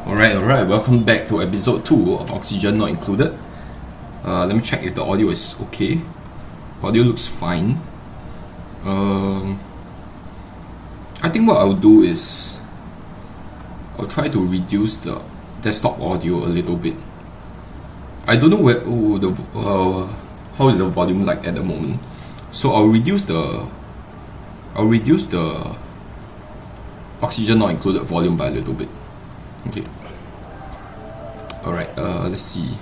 Alright, welcome back to episode 2 of Oxygen Not Included. Let me check if the audio is okay. Audio looks fine. I think what I'll do is I'll try to reduce the desktop audio a little bit. I don't know how is the volume like at the moment. So I'll reduce the Oxygen Not Included volume by a little bit. Okay. Alright, let's see.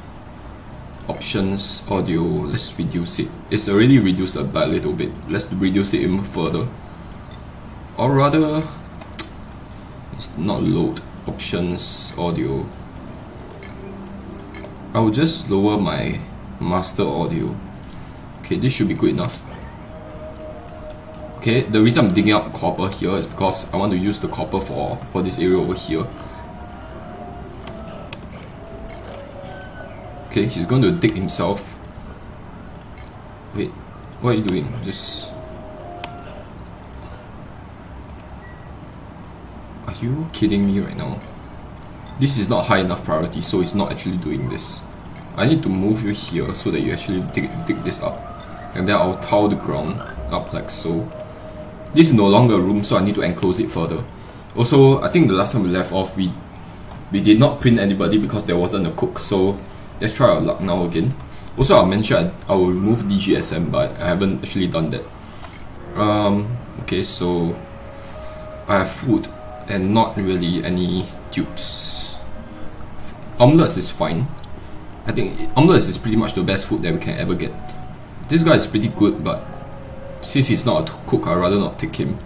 Options, audio, let's reduce it. It's already reduced by a little bit. Let's reduce it even further. Or rather, it's not load. Options, audio. I will just lower my master audio. Okay, this should be good enough. Okay, the reason I'm digging up copper here is because I want to use the copper for this area over here. Okay, he's going to dig himself. Wait, what are you doing? Are you kidding me right now? This is not high enough priority, so it's not actually doing this. I need to move you here so that you actually dig this up. And then I'll tile the ground up like so. This is no longer a room, so I need to enclose it further. Also, I think the last time we left off, we did not print anybody because there wasn't a cook, so let's try our luck now again. Also, I'll mention I will remove DGSM, but I haven't actually done that. Okay, so I have food and not really any tubes. Omelets is fine. I think omelets is pretty much the best food that we can ever get. This guy is pretty good, but since he's not a cook, I'd rather not take him.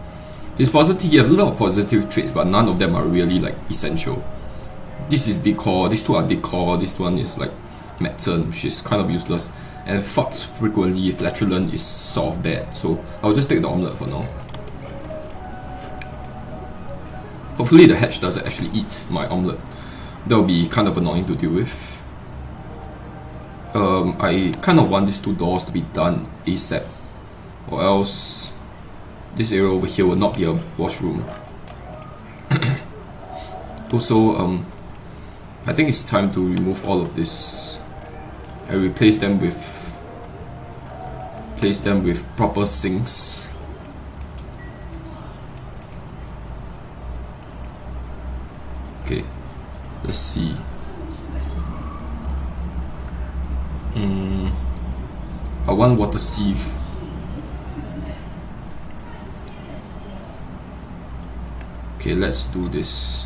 He has a lot of positive traits, but none of them are really like essential. This is decor, these two are decor, this one is like medicine, which is kind of useless. And farts frequently, flatulent is sort of bad, so I'll just take the omelette for now. Hopefully the hatch doesn't actually eat my omelette. That will be kind of annoying to deal with. I kind of want these two doors to be done ASAP, or else this area over here will not be a washroom. Also, I think it's time to remove all of this and replace them with proper sinks. Okay, let's see. I want water sieve. Okay, let's do this.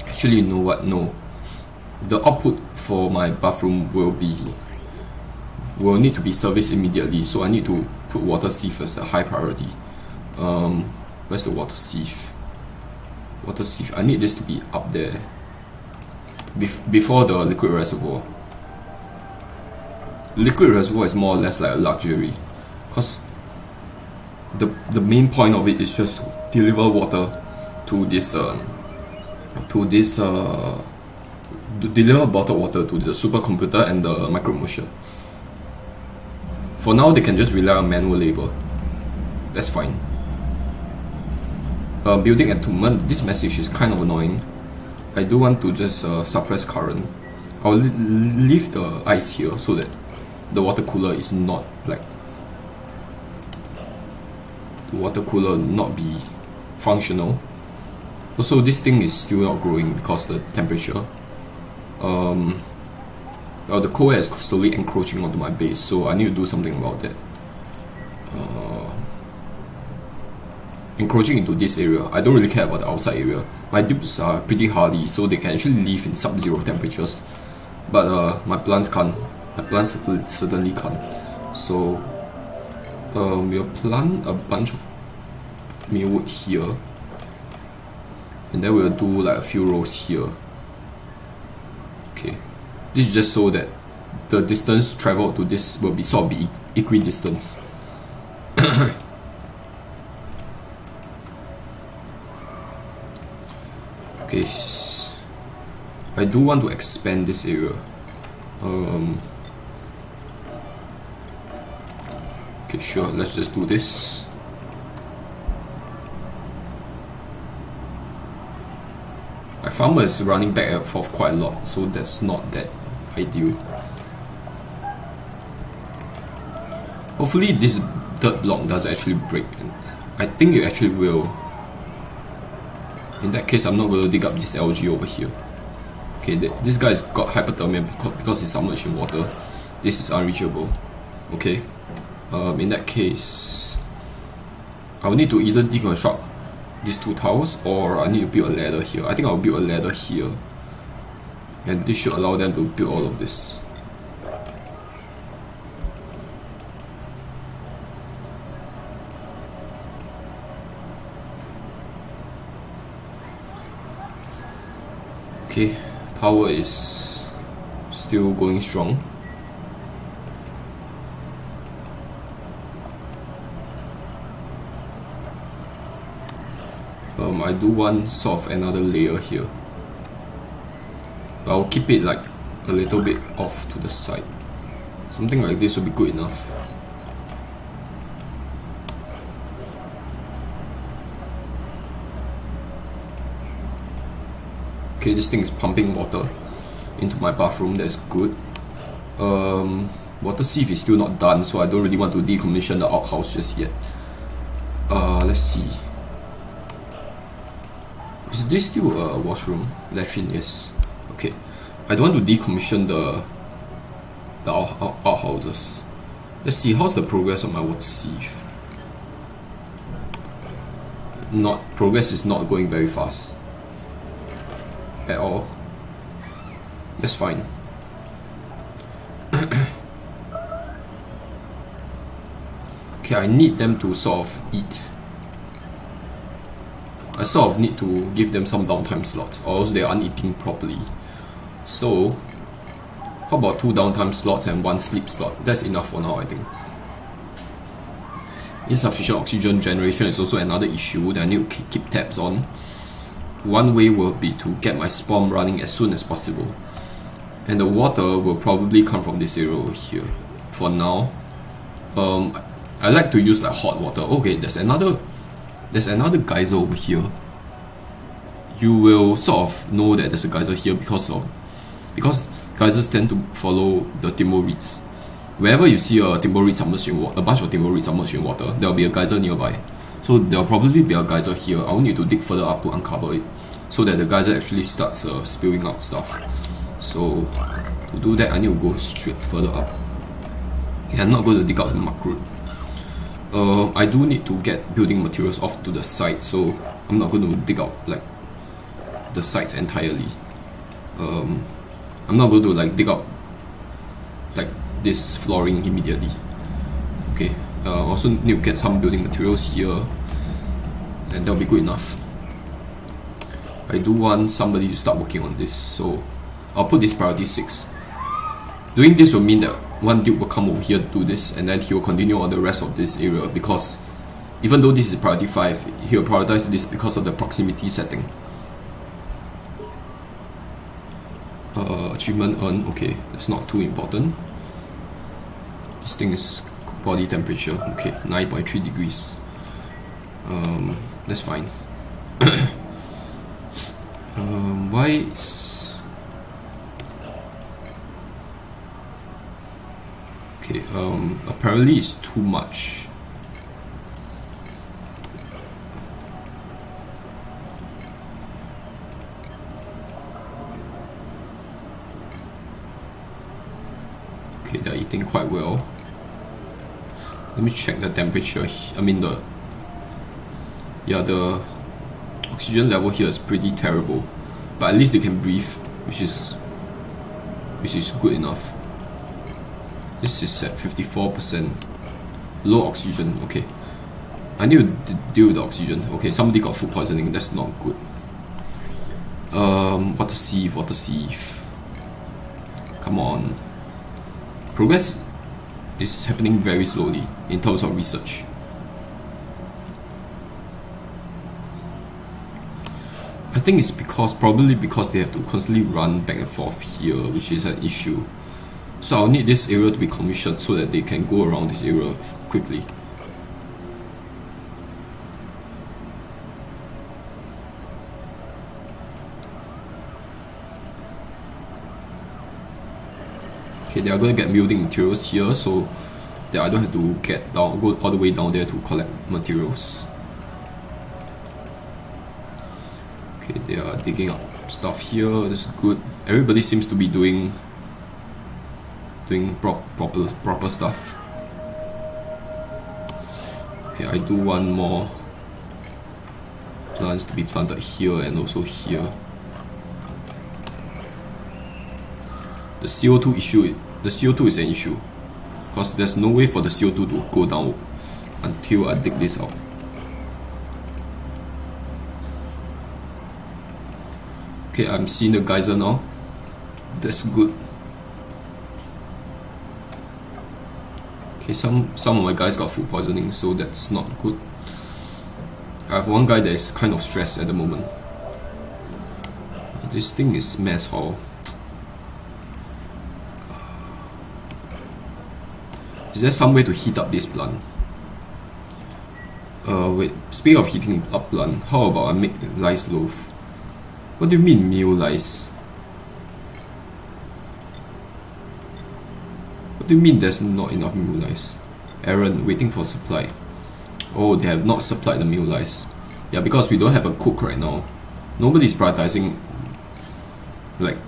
Actually, you know what? No. The output for my bathroom will need to be serviced immediately, so I need to put water sieve as a high priority. Where's the water sieve? Water sieve. I need this to be up there before the liquid reservoir. Liquid reservoir is more or less like a luxury, because the main point of it is just to deliver water to deliver bottled water to the supercomputer and the micromotion. For now, they can just rely on manual labor. That's fine. Building attunement. This message is kind of annoying. I do want to just suppress current. I'll leave the ice here so that the water cooler is not like not be functional. Also, this thing is still not growing because the temperature. The cold air is slowly encroaching onto my base, so I need to do something about that. Encroaching into this area. I don't really care about the outside area. My dupes are pretty hardy, so they can actually live in sub-zero temperatures. But my plants can't. My plants certainly can't. So we'll plant a bunch of mealwood here, and then we'll do like a few rows here. Okay, this is just so that the distance traveled to this will be sort of be equidistant. Okay, I do want to expand this area. Okay, sure, let's just do this. My farmer is running back and forth quite a lot, so that's not that ideal. Hopefully this dirt block doesn't actually break. I think it actually will. In that case, I'm not going to dig up this algae over here. Okay, this guy's got hypothermia because he's submerged in water. This is unreachable. Okay. In that case, I will need to either deconstruct these two towers, or I need to build a ladder here. I think I'll build a ladder here, and this should allow them to build all of this. Okay, power is still going strong. I do want sort of another layer here. I'll keep it like a little bit off to the side. Something like this will be good enough. Okay, this thing is pumping water into my bathroom. That's good. Water sieve is still not done, so I don't really want to decommission the outhouse just yet. Let's see. Is this still a washroom? Latrine, yes. Okay. I don't want to decommission the outhouses. Let's see, how's the progress of my water sieve? Progress is not going very fast at all. That's fine. Okay, I need them to sort of eat. I sort of need to give them some downtime slots, or else they aren't eating properly. So, how about 2 downtime slots and 1 sleep slot? That's enough for now, I think. Insufficient oxygen generation is also another issue that I need to keep tabs on. One way will be to get my spawn running as soon as possible. And the water will probably come from this area over here. For now, I like to use like hot water. Okay, there's another geyser over here. You will sort of know that there's a geyser here because geysers tend to follow the timber reeds. Wherever you see a timber reed submerged in water, a bunch of timber reeds submerged in water, there will be a geyser nearby. So there will probably be a geyser here. I'll need to dig further up to uncover it, so that the geyser actually starts spilling out stuff. So to do that, I need to go straight further up. And I'm not going to dig out the muck root. I do need to get building materials off to the side, so I'm not going to dig out like the sides entirely. I'm not going to like dig out like this flooring immediately. Okay, also need to get some building materials here, and that'll be good enough. I do want somebody to start working on this, so I'll put this priority 6. Doing this will mean that one dude will come over here to do this, and then he will continue on the rest of this area, because even though this is priority 5, he will prioritize this because of the proximity setting. Achievement earned, okay, that's not too important. This thing is body temperature, okay, 9.3 degrees. That's fine. Why is... Okay, apparently it's too much. Okay, they're eating quite well. Let me check the temperature. I mean the oxygen level here is pretty terrible, but at least they can breathe, which is good enough. This is at 54%. Low oxygen, okay. I need to deal with the oxygen. Okay, somebody got food poisoning, that's not good. Water sieve. Come on. Progress is happening very slowly in terms of research. I think it's probably because they have to constantly run back and forth here, which is an issue. So I'll need this area to be commissioned so that they can go around this area quickly. Okay, they are going to get building materials here, so that I don't have to go all the way down there to collect materials. Okay, they are digging up stuff here. This is good. Everybody seems to be doing proper stuff. Okay, I do want more plants to be planted here and also here. The CO2 is an issue because there's no way for the CO2 to go down until I dig this out. Okay, I'm seeing the geyser now. That's good. Okay, some of my guys got food poisoning, so that's not good. I have one guy that is kind of stressed at the moment. This thing is mess hall. Is there some way to heat up this plant? Wait, speaking of heating up plant, how about I make rice loaf? What do you mean meal rice? What do you mean there's not enough meal rice? Aaron, waiting for supply. Oh, they have not supplied the meal rice. Yeah, because we don't have a cook right now. Nobody's prioritizing like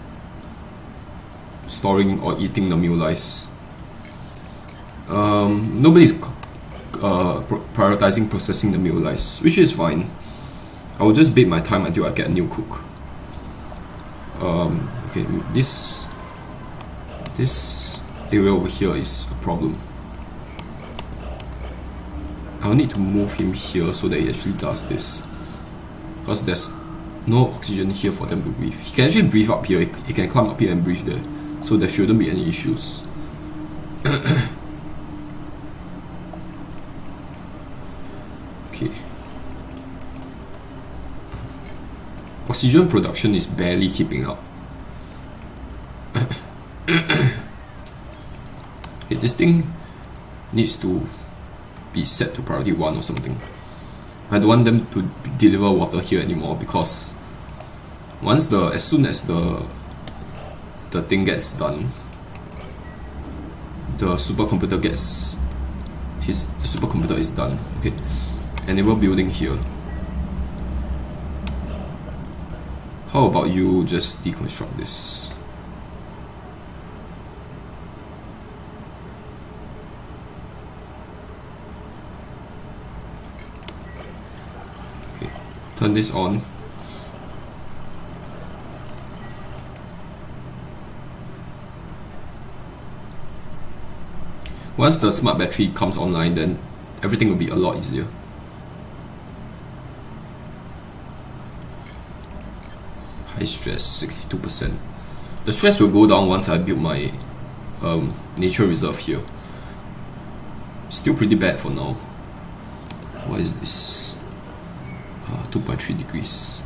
storing or eating the meal rice. Nobody's prioritizing processing the meal rice, which is fine. I will just bait my time until I get a new cook. Okay, this area over here is a problem. I'll need to move him here so that he actually does this, because there's no oxygen here for them to breathe. He can actually breathe up here, he can climb up here and breathe there, so there shouldn't be any issues. Okay. Oxygen production is barely keeping up. Okay, this thing needs to be set to priority 1 or something. I don't want them to deliver water here anymore, because as soon as the thing gets done, the supercomputer is done. Okay, enable building here. How about you just deconstruct this? Okay, turn this on. Once the smart battery comes online, then everything will be a lot easier. High stress, 62%. The stress will go down once I build my nature reserve here. Still pretty bad for now. What is this? 2.3 degrees.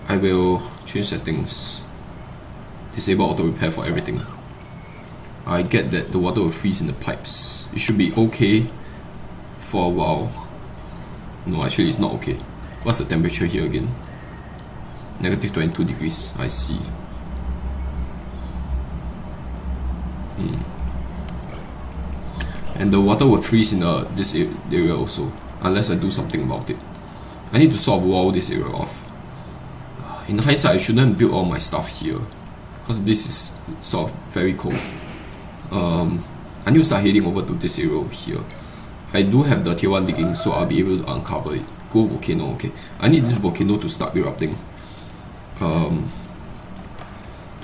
I will change settings. Disable auto repair for everything. I get that the water will freeze in the pipes. It should be okay for a while. No, actually it's not okay. What's the temperature here again? Negative 22 degrees. I see. And the water will freeze in this area also, unless I do something about it. I need to sort of wall this area off. In hindsight, I shouldn't build all my stuff here, because this is sort of very cold. I need to start heading over to this area over here. I do have the tier 1 digging, so I'll be able to uncover it. Go volcano, okay. I need this volcano to start erupting. To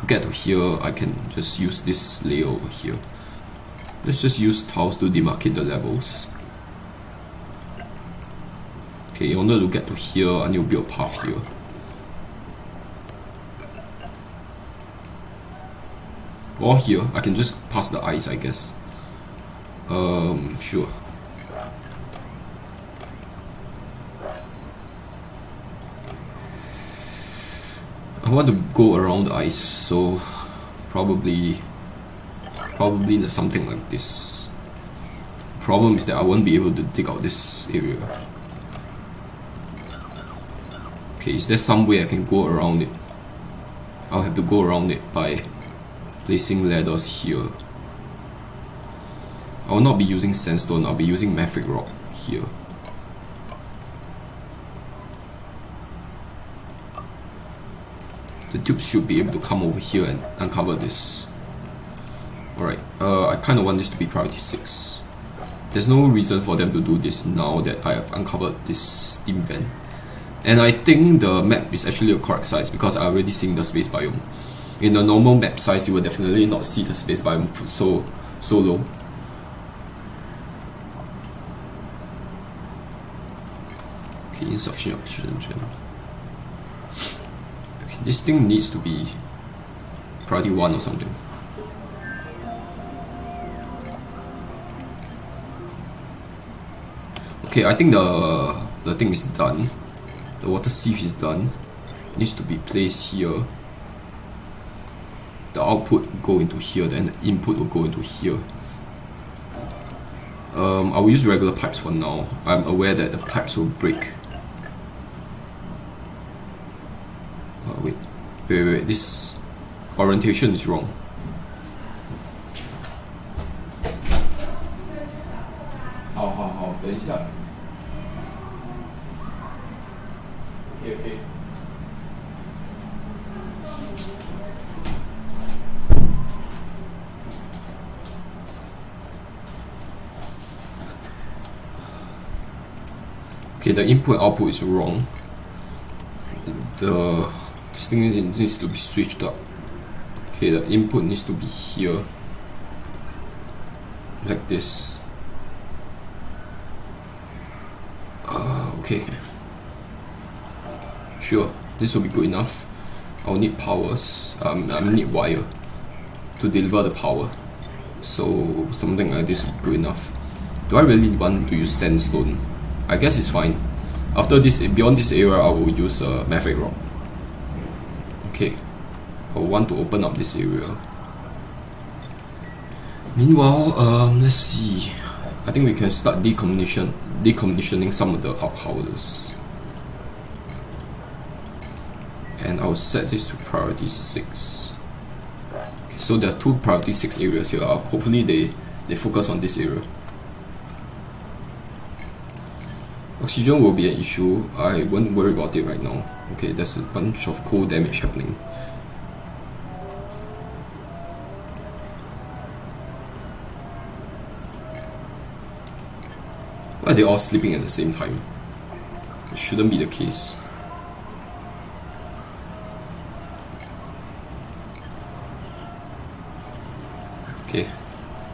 get to here, I can just use this layer over here. Let's just use tiles to demarcate the levels. Okay, in order to get to here, I need to build a path here. Or here, I can just pass the ice, I guess. Sure. I want to go around the ice, so probably something like this. Problem is that I won't be able to dig out this area. Okay, is there some way I can go around it? I'll have to go around it by placing ladders here. I will not be using sandstone, I'll be using mafic rock here. The tubes should be able to come over here and uncover this. Alright, I kind of want this to be priority 6. There's no reason for them to do this now that I have uncovered this steam vent. And I think the map is actually a correct size because I already seen the space biome. In a normal map size, you will definitely not see the space biome so low. Okay, insufficient oxygen channel. Okay, this thing needs to be priority 1 or something. Okay, I think the thing is done. The water sieve is done. It needs to be placed here. The output go into here, then the input will go into here. I will use regular pipes for now. I'm aware that the pipes will break. Wait, this orientation is wrong. How? 等一下。Okay. Okay, the input output is wrong. This thing needs to be switched up. Okay, the input needs to be here, like this. Okay. Sure, this will be good enough. I'll need powers. I need wire to deliver the power. So something like this will be good enough. Do I really want to use sandstone? I guess it's fine. After this, beyond this area, I will use mafic rock. Okay, I will want to open up this area. Meanwhile, let's see. I think we can start decommissioning some of the outhouses. And I'll set this to priority 6. Okay, so there are 2 priority 6 areas here. Hopefully they focus on this area. Oxygen will be an issue. I won't worry about it right now. Okay, there's a bunch of cold damage happening. Why are they all sleeping at the same time? It shouldn't be the case. Okay,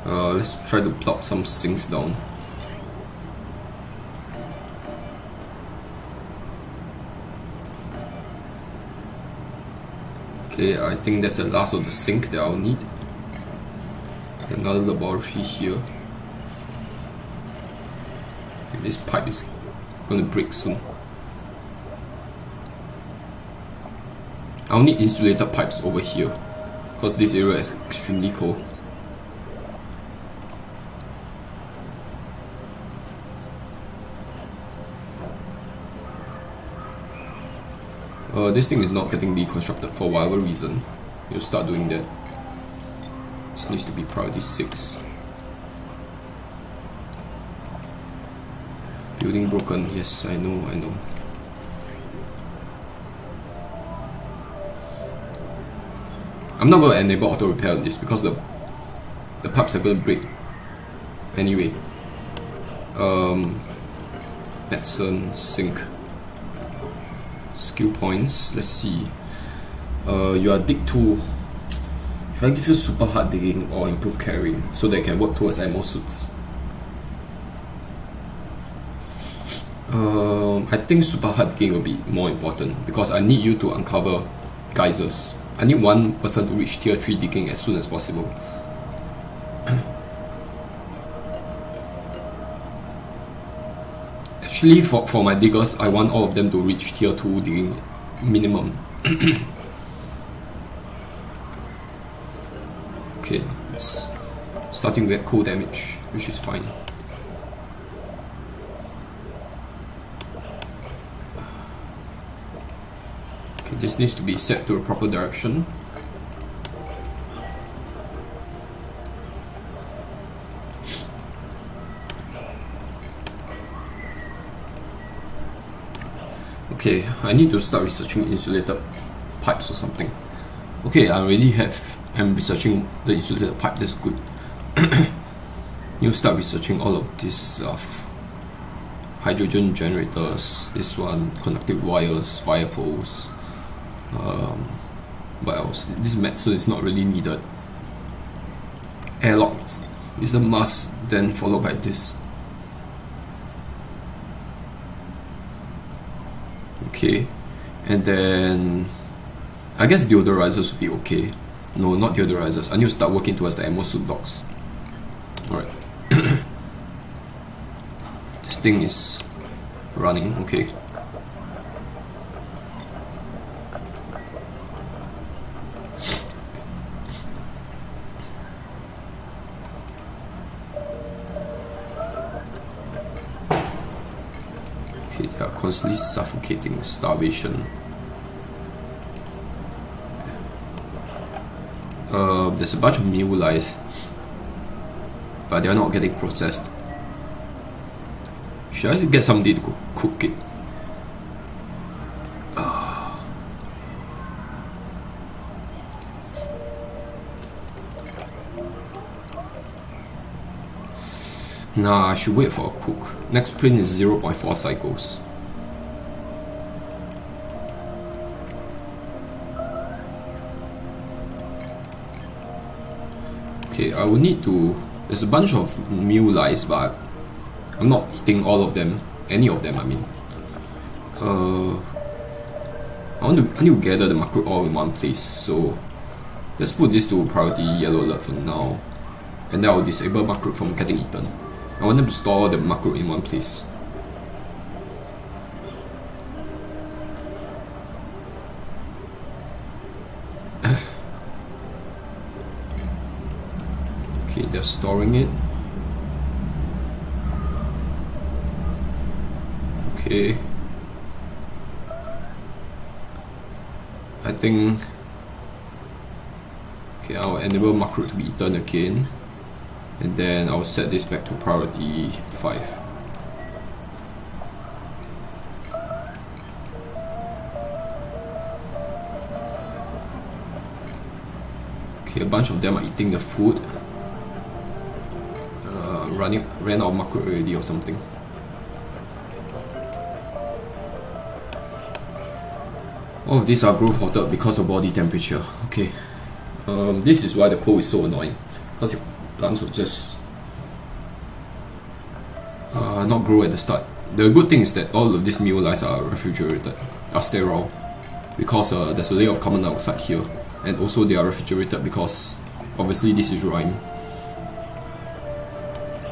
let's try to plop some sinks down. Okay, I think that's the last of the sink that I'll need. Another laboratory here. Okay, this pipe is going to break soon. I'll need insulated pipes over here because this area is extremely cold. This thing is not getting deconstructed for whatever reason. You'll start doing that. This needs to be priority 6. Building broken. Yes, I know. I'm not going to enable auto repair on this because the pipes are going to break anyway. Medicine, sink. Skill points, let's see. You are dig 2. Should I give you super hard digging or improve carrying so that you can work towards ammo suits? I think super hard digging will be more important because I need you to uncover geysers. I need one person to reach tier 3 digging as soon as possible. Actually, for my diggers, I want all of them to reach tier 2 digging minimum. Okay, it's starting to get cold damage, which is fine. Okay, this needs to be set to a proper direction. Okay, I need to start researching insulated pipes or something. Okay, I already I'm researching the insulated pipe, that's good. You start researching all of this stuff. Hydrogen generators, this one, conductive wires, fire poles. What else? This medicine is not really needed. Airlock is a must, then followed by this. Okay, and then I guess deodorizers would be okay. No, not deodorizers. I need to start working towards the ammo suit dogs. Alright. This thing is running, okay. Okay, they are constantly suffocating, starvation. There's a bunch of meal lies, but they are not getting processed. Should I get somebody to cook it? Nah, I should wait for a cook. Next print is 0.4 cycles. Okay, I will need to... There's a bunch of meal lies, but I'm not eating all of them. Any of them, I mean. I need to gather the macro all in one place, so let's put this to priority yellow alert for now, and then I'll disable macro from getting eaten. I want them to store the macro in one place. Okay, they're storing it. Okay. I think... Okay, I'll enable macro to be eaten again. And then I'll set this back to priority 5. Okay, a bunch of them are eating the food. Ran out of macro already or something. All of these are growth halted because of body temperature. Okay. This is why the cold is so annoying. Because your plants will just not grow at the start. The good thing is that all of these meal lies are refrigerated, are sterile, because there's a layer of carbon dioxide here, and also they are refrigerated because obviously this is rime.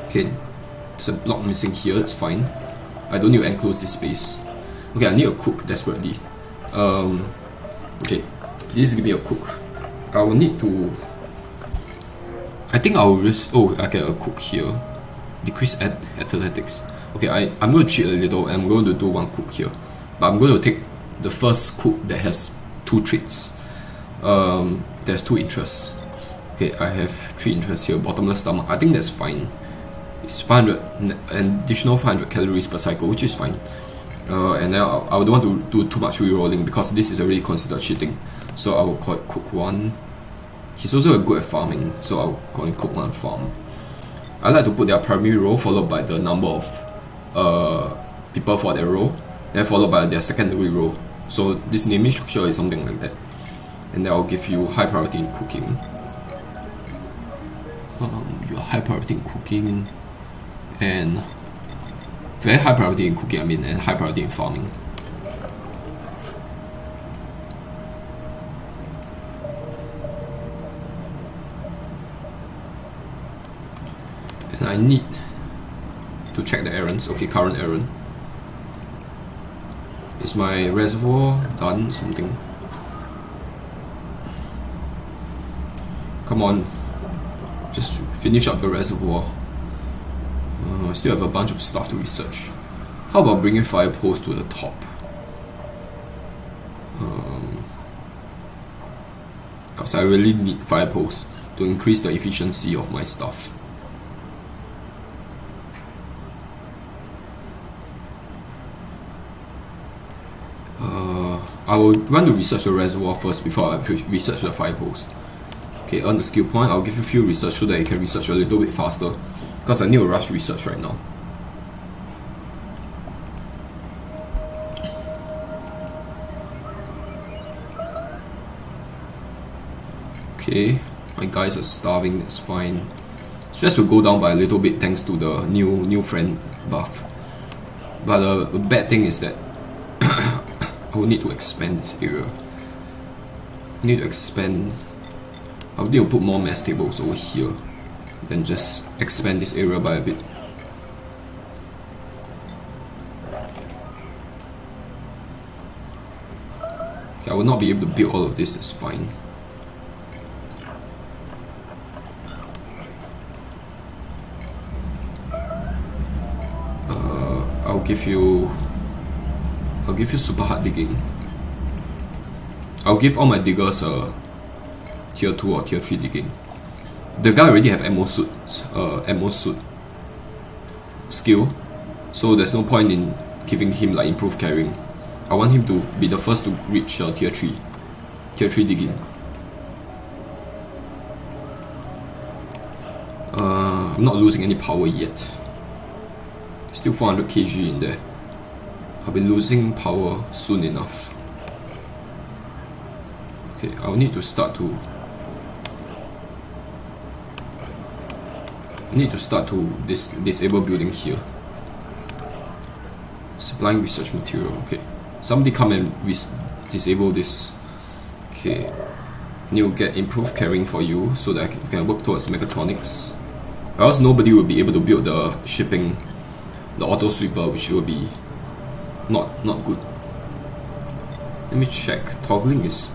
Okay, there's a block missing here, it's fine. I don't need to enclose this space. Okay, I need a cook desperately. Okay, please give me a cook. I will need to... I think I will risk... Oh, I get a cook here. Decrease athletics. Okay, I'm going to cheat a little and I'm going to do one cook here. But I'm going to take the first cook that has 2 traits. There's 2 interests. Okay, I have 3 interests here. Bottomless stomach. I think that's fine. It's 500, an additional 500 calories per cycle, which is fine. And then I don't want to do too much rerolling because this is already considered cheating. So I will call it cook 1. He's also good at farming, so I'll call him cook 1 farm. I like to put their primary row followed by the number of people for their row, then followed by their secondary row. So this naming structure is something like that. And then I'll give you high priority in cooking. You're high priority in cooking, and very high priority in cooking, and high priority in farming. And I need to check the errands. Okay, current errand. Is my reservoir done something? Come on, just finish up the reservoir. I still have a bunch of stuff to research. How about bringing fire poles to the top? Because I really need fire poles to increase the efficiency of my stuff. will run to research the reservoir first before I research the fire post. Okay, earn the skill point. I'll give you a few research so that you can research a little bit faster, because I need to rush research right now. Okay, my guys are starving, that's fine. Stress will go down by a little bit thanks to the new friend buff. But the bad thing is that I will need to expand this area. I need to expand. I will need to put more mass tables over here. Then just expand this area by a bit. Okay, I will not be able to build all of this, that's fine. I'll give you super hard digging. I'll give all my diggers a tier 2 or tier 3 digging. The guy already have ammo suit skill, so there's no point in giving him like improved carrying. I want him to be the first to reach tier 3 digging. I'm not losing any power yet. Still 400 kg in there. I'll be losing power soon enough. Okay, I'll need to start to disable building here. Supplying research material. Okay, somebody come and disable this. Okay, I need to get improved carrying for you so that you can work towards mechatronics. Or else nobody will be able to build the shipping, the auto sweeper, which will be not good. Let me check. Toggling is.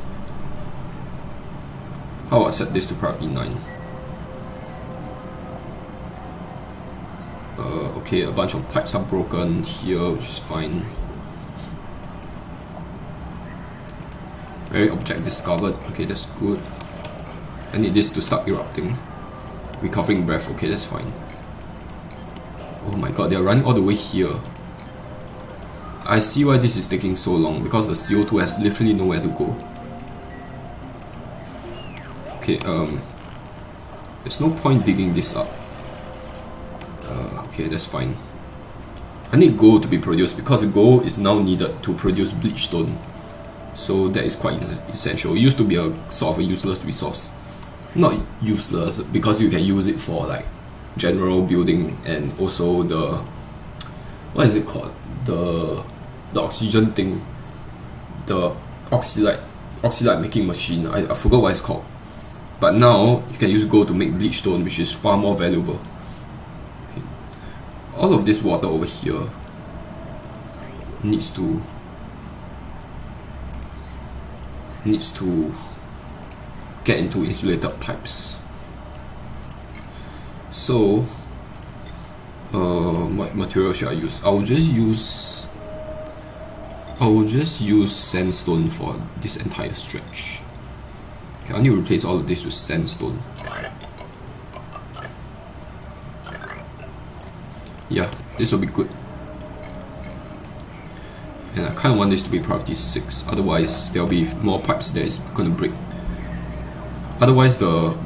How about set this to priority 9? Okay, a bunch of pipes are broken here, which is fine. Very object discovered. Okay, that's good. I need this to start erupting. Recovering breath. Okay, that's fine. Oh my god, they're running all the way here. I see why this is taking so long, because the CO2 has literally nowhere to go. Okay, there's no point digging this up. Okay, that's fine. I need gold to be produced because the gold is now needed to produce bleach stone. So that is quite essential. It used to be a sort of a useless resource. Not useless because you can use it for like general building and also the, what is it called? The oxygen thing. The oxylite making machine. I forgot what it's called. But now you can use gold to make bleach stone, which is far more valuable. Okay. All of this water over here needs to get into insulated pipes. So what material should I use? I'll just use sandstone for this entire stretch. Okay, I need to replace all of this with sandstone. Yeah, this will be good. And I kind of want this to be priority 6, otherwise there will be more pipes that is going to break. Otherwise the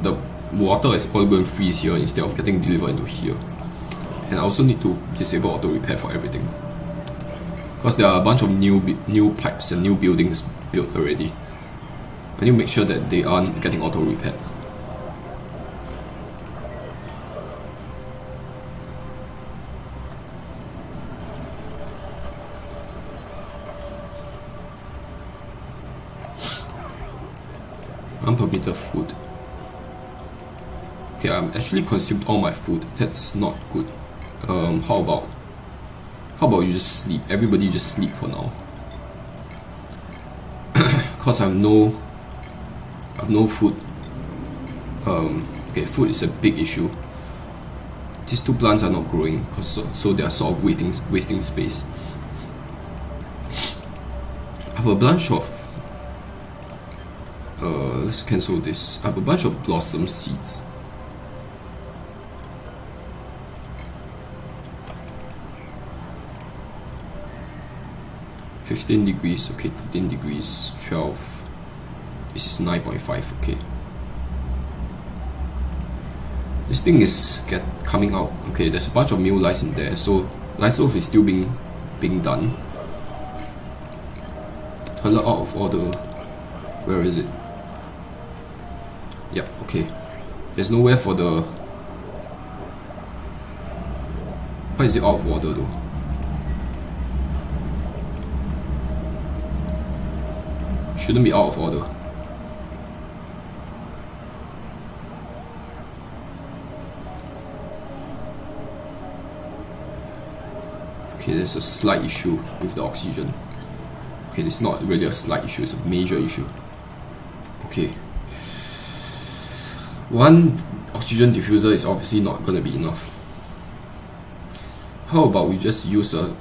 water is all going to freeze here instead of getting delivered into here. And I also need to disable auto repair for everything, because there are a bunch of new pipes and new buildings built already. I need to make sure that they aren't getting auto repaired. Unpermitted food. Okay, I'm actually consumed all my food. That's not good. How about you just sleep? Everybody just sleep for now. Cause I have no food. Okay, food is a big issue. These two plants are not growing, so they are sort of wasting space. I have a bunch of. Let's cancel this. I have a bunch of blossom seeds. 15 degrees, okay, 13 degrees, 12. This is 9.5, okay. This thing is coming out. Okay, there's a bunch of new lights in there, so light stove is still being done. Color out of order. Where is it? Yep, okay. There's nowhere for the... Why is it out of order though? Shouldn't be out of order. Okay, there's a slight issue with the oxygen. Okay, it's not really a slight issue, it's a major issue. Okay. One oxygen diffuser is obviously not going to be enough. How about we just use a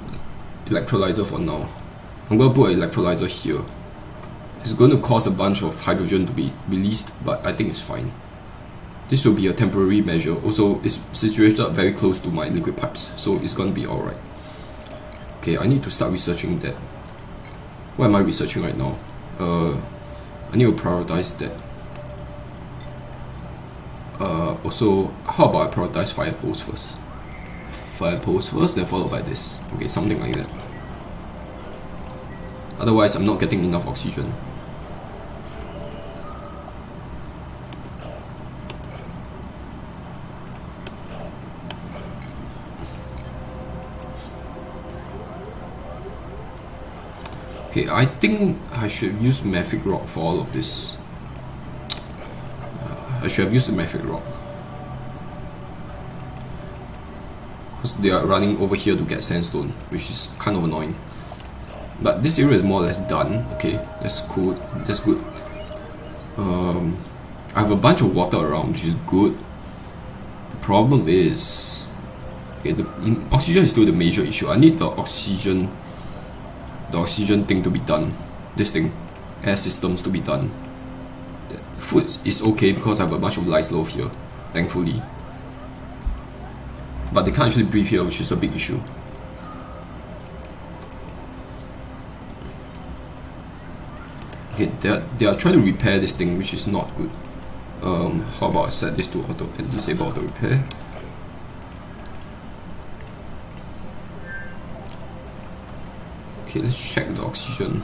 electrolyzer for now? I'm going to put an electrolyzer here. It's going to cause a bunch of hydrogen to be released, but I think it's fine. This will be a temporary measure. Also, it's situated very close to my liquid pipes, so it's going to be alright. Okay, I need to start researching that. What am I researching right now? I need to prioritize that. Also, how about I prioritize fire poles first? Fire poles first, then followed by this. Okay, something like that. Otherwise, I'm not getting enough oxygen. Okay, I think I should use mafic rock for all of this. I should have used the mafic rock. Because they are running over here to get sandstone, which is kind of annoying. But this area is more or less done. Okay, that's cool. That's good. I have a bunch of water around, which is good. The problem is... Okay, the oxygen is still the major issue. I need the oxygen thing to be done. This thing, air systems to be done. The food is okay because I have a bunch of light stove here, thankfully. But they can't actually breathe here, which is a big issue. Okay, they are trying to repair this thing, which is not good. How about I set this to auto and disable auto repair? Okay, let's check the oxygen.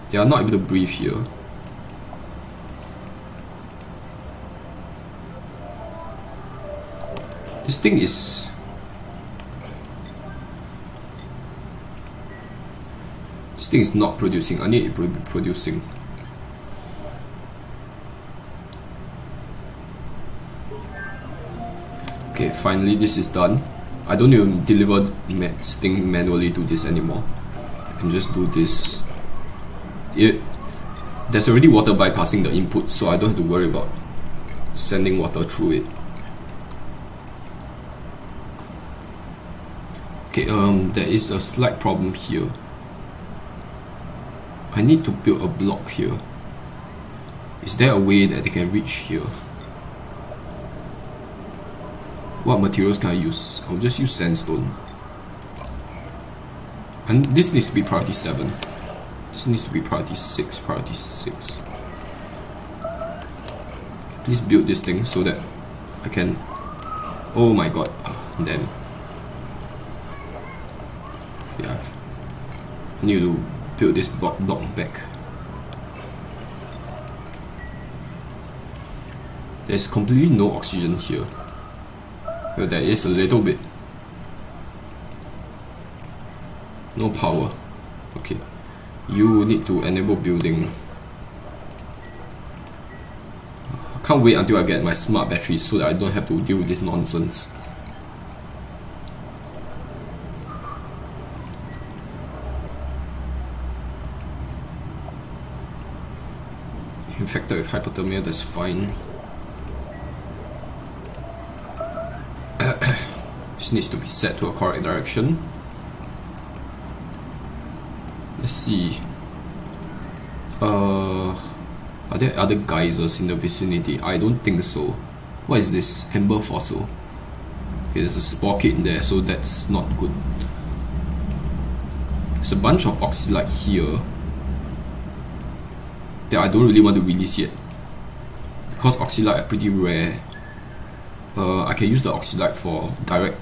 They are not able to breathe here. This thing is... This thing is not producing. I need it to be producing. Okay, finally this is done. I don't even deliver this thing manually to this anymore. I can just do this. There's already water bypassing the input, so I don't have to worry about sending water through it. Okay, there is a slight problem here. I need to build a block here. Is there a way that they can reach here? What materials can I use? I'll just use sandstone. And this needs to be priority 7. This needs to be priority 6. Priority 6. Please build this thing so that I can... Oh my god. Oh, damn. Yeah. I need to build this block back. There's completely no oxygen here. Well, there is a little bit. No power. Okay. You need to enable building. I can't wait until I get my smart batteries so that I don't have to deal with this nonsense. Infected with hypothermia, that's fine. This needs to be set to a correct direction. Let's see. Are there other geysers in the vicinity? I don't think so. What is this? Amber fossil. Okay, there's a spore kit in there, so that's not good. There's a bunch of oxylite here that I don't really want to release yet, because oxylite are pretty rare. I can use the oxylite for direct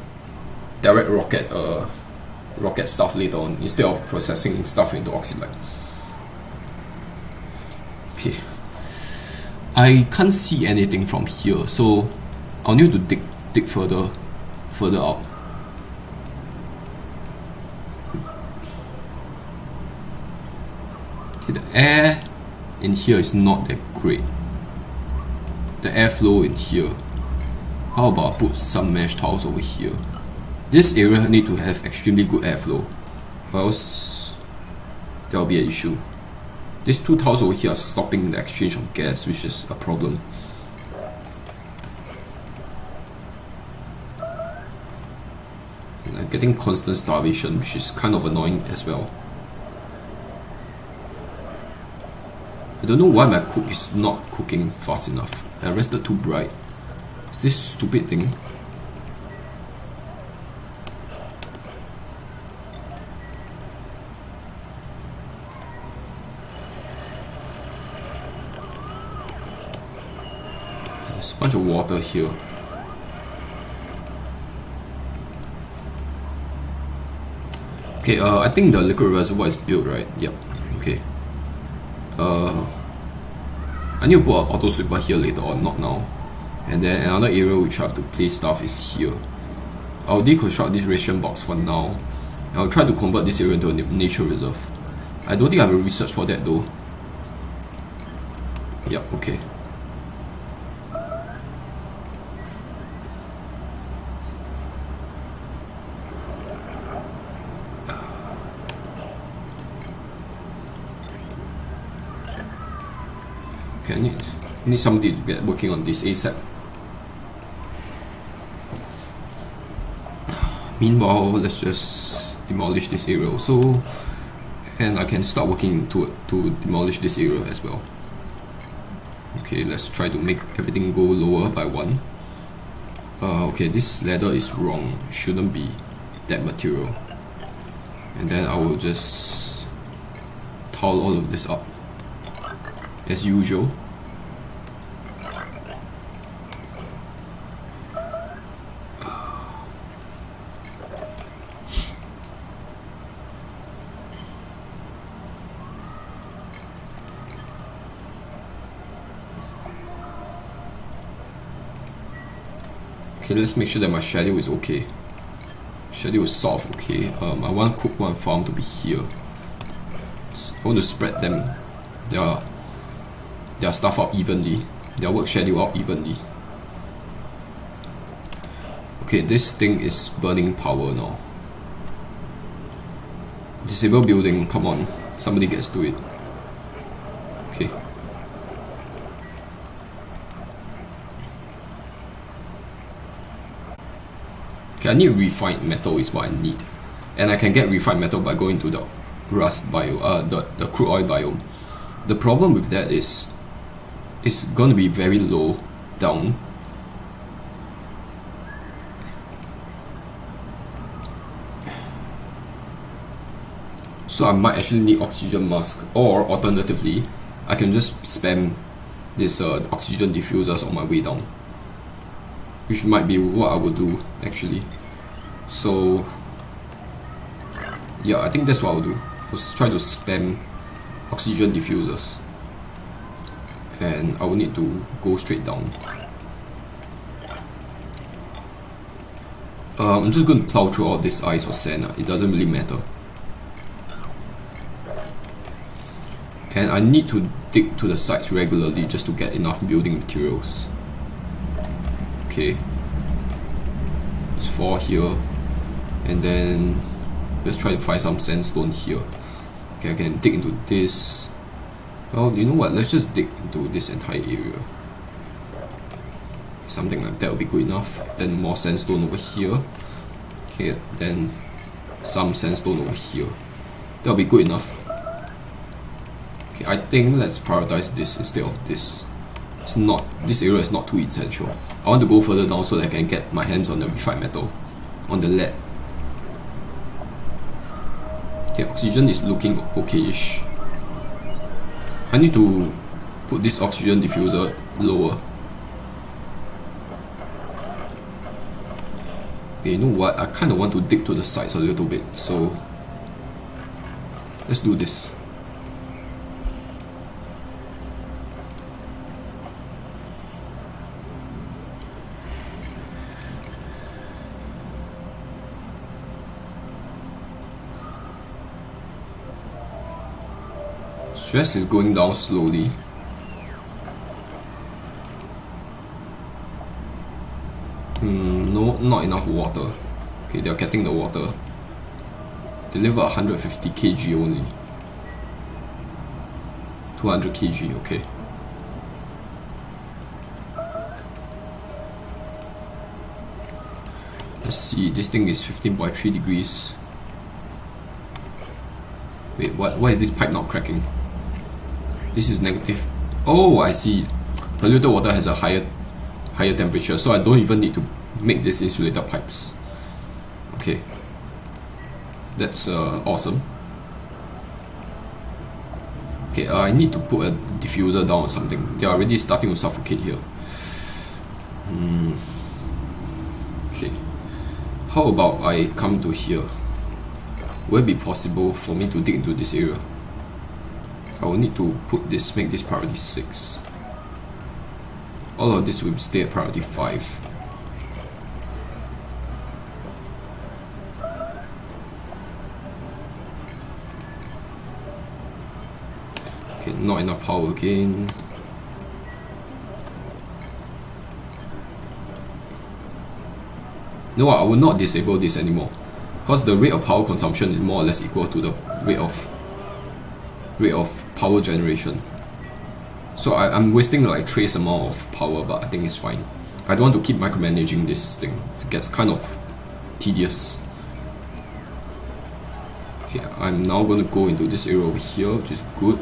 rocket stuff later on, instead of processing stuff into oxylite. Okay, I can't see anything from here, so I'll need to dig further out. Okay, the air in here is not that great. The airflow in here. How about I put some mesh tiles over here? This area need to have extremely good airflow, or else there will be an issue. These two tiles over here are stopping the exchange of gas, which is a problem. And I'm getting constant starvation, which is kind of annoying as well. I don't know why my cook is not cooking fast enough. I rested too bright. Is this stupid thing? There's a bunch of water here. Okay, I think the liquid reservoir is built, right? Yep. Okay. I need to put an auto sweeper here later on, not now. And then another area which I have to place stuff is here. I'll deconstruct this ration box for now. And I'll try to convert this area into a nature reserve. I don't think I have a research for that though. Yep, okay. Okay, I need somebody to get working on this ASAP. Meanwhile, let's just demolish this area also, and I can start working to demolish this area as well. Okay, let's try to make everything go lower by 1. Okay, this ladder is wrong. It shouldn't be that material. And then I will just tile all of this up as usual. Okay, let's make sure that my schedule is okay. Schedule is sort of okay. I want cook one farm to be here. I want to spread them, their stuff out evenly, their work schedule out evenly. Okay, this thing is burning power now. Disable building, come on, somebody gets to it. Okay. Okay, I need refined metal is what I need. And I can get refined metal by going to the rust bio, the crude oil biome. The problem with that is it's going to be very low down. So I might actually need oxygen mask, or alternatively, I can just spam this oxygen diffusers on my way down, which might be what I would do actually. So yeah, I think that's what I'll do. Let's try to spam oxygen diffusers, and I will need to go straight down. I'm just going to plow through all this ice or sand. It doesn't really matter. And I need to dig to the sites regularly just to get enough building materials. Okay, it's 4 here, and then let's try to find some sandstone here. Okay, I can dig into this. Well, you know what, let's just dig into this entire area. Something like that will be good enough. Then more sandstone over here. Okay, then some sandstone over here. That'll be good enough. Okay, I think let's prioritize this instead of this. This area is not too essential. I want to go further down so that I can get my hands on the refined metal, on the lead. Okay, oxygen is looking okay-ish. I need to put this oxygen diffuser lower. Okay, you know what? I kind of want to dig to the sides a little bit, so let's do this. Stress is going down slowly. No, not enough water. Okay, they're getting the water. Deliver 150 kg only. 200 kg, okay. Let's see, this thing is 15.3 degrees. Wait, why is this pipe not cracking? This is negative. Oh, I see. Polluted water has a higher temperature, so I don't even need to make this insulated pipes. Okay, that's awesome. Okay, I need to put a diffuser down or something. They are already starting to suffocate here. Okay, how about I come to here? Will it be possible for me to dig into this area? I will need to make this priority 6. All of this will stay at priority 5. Okay, not enough power again. You know what, I will not disable this anymore, because the rate of power consumption is more or less equal to the rate of power generation. So I'm wasting like trace amount of power, but I think it's fine. I don't want to keep micromanaging this thing. It gets kind of tedious. Okay, I'm now going to go into this area over here, which is good.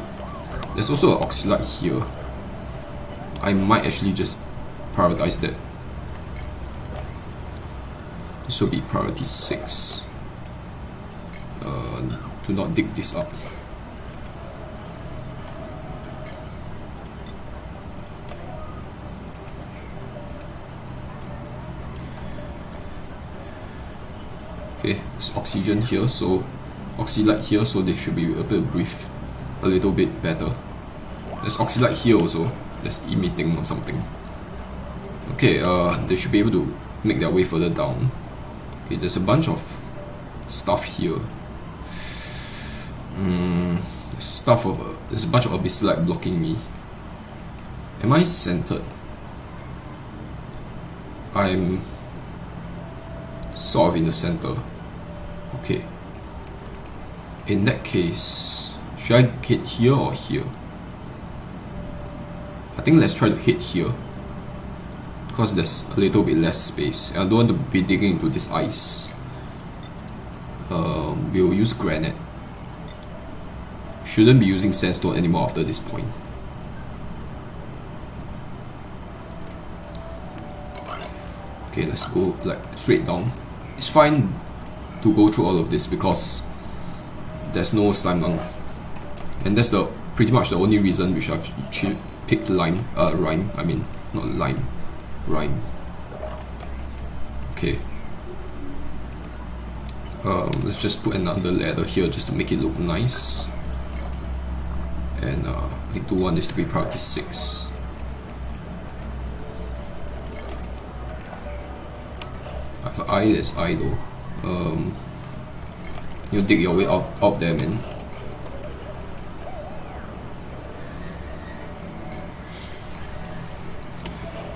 There's also an oxylite here. I might actually just prioritize that. This will be priority 6. Do not dig this up. Okay, there's oxygen here, so oxylite here, so they should be able to breathe a little bit better. There's oxylite here also, that's emitting or something. Okay, they should be able to make their way further down. Okay, there's a bunch of stuff here. There's a bunch of abyssalite blocking me. Am I centered? I'm sort of in the center. Okay. In that case, should I hit here or here? I think let's try to hit here, because there's a little bit less space and I don't want to be digging into this ice. We'll use granite. Shouldn't be using sandstone anymore after this point. Okay, let's go like straight down. It's fine to go through all of this because there's no slime lung, and that's pretty much the only reason which I've picked rime. I mean, not lime, rime. Okay. Let's just put another ladder here just to make it look nice. And I do want this to be priority 6. I have eye, there's eye though. You dig your way out there, man.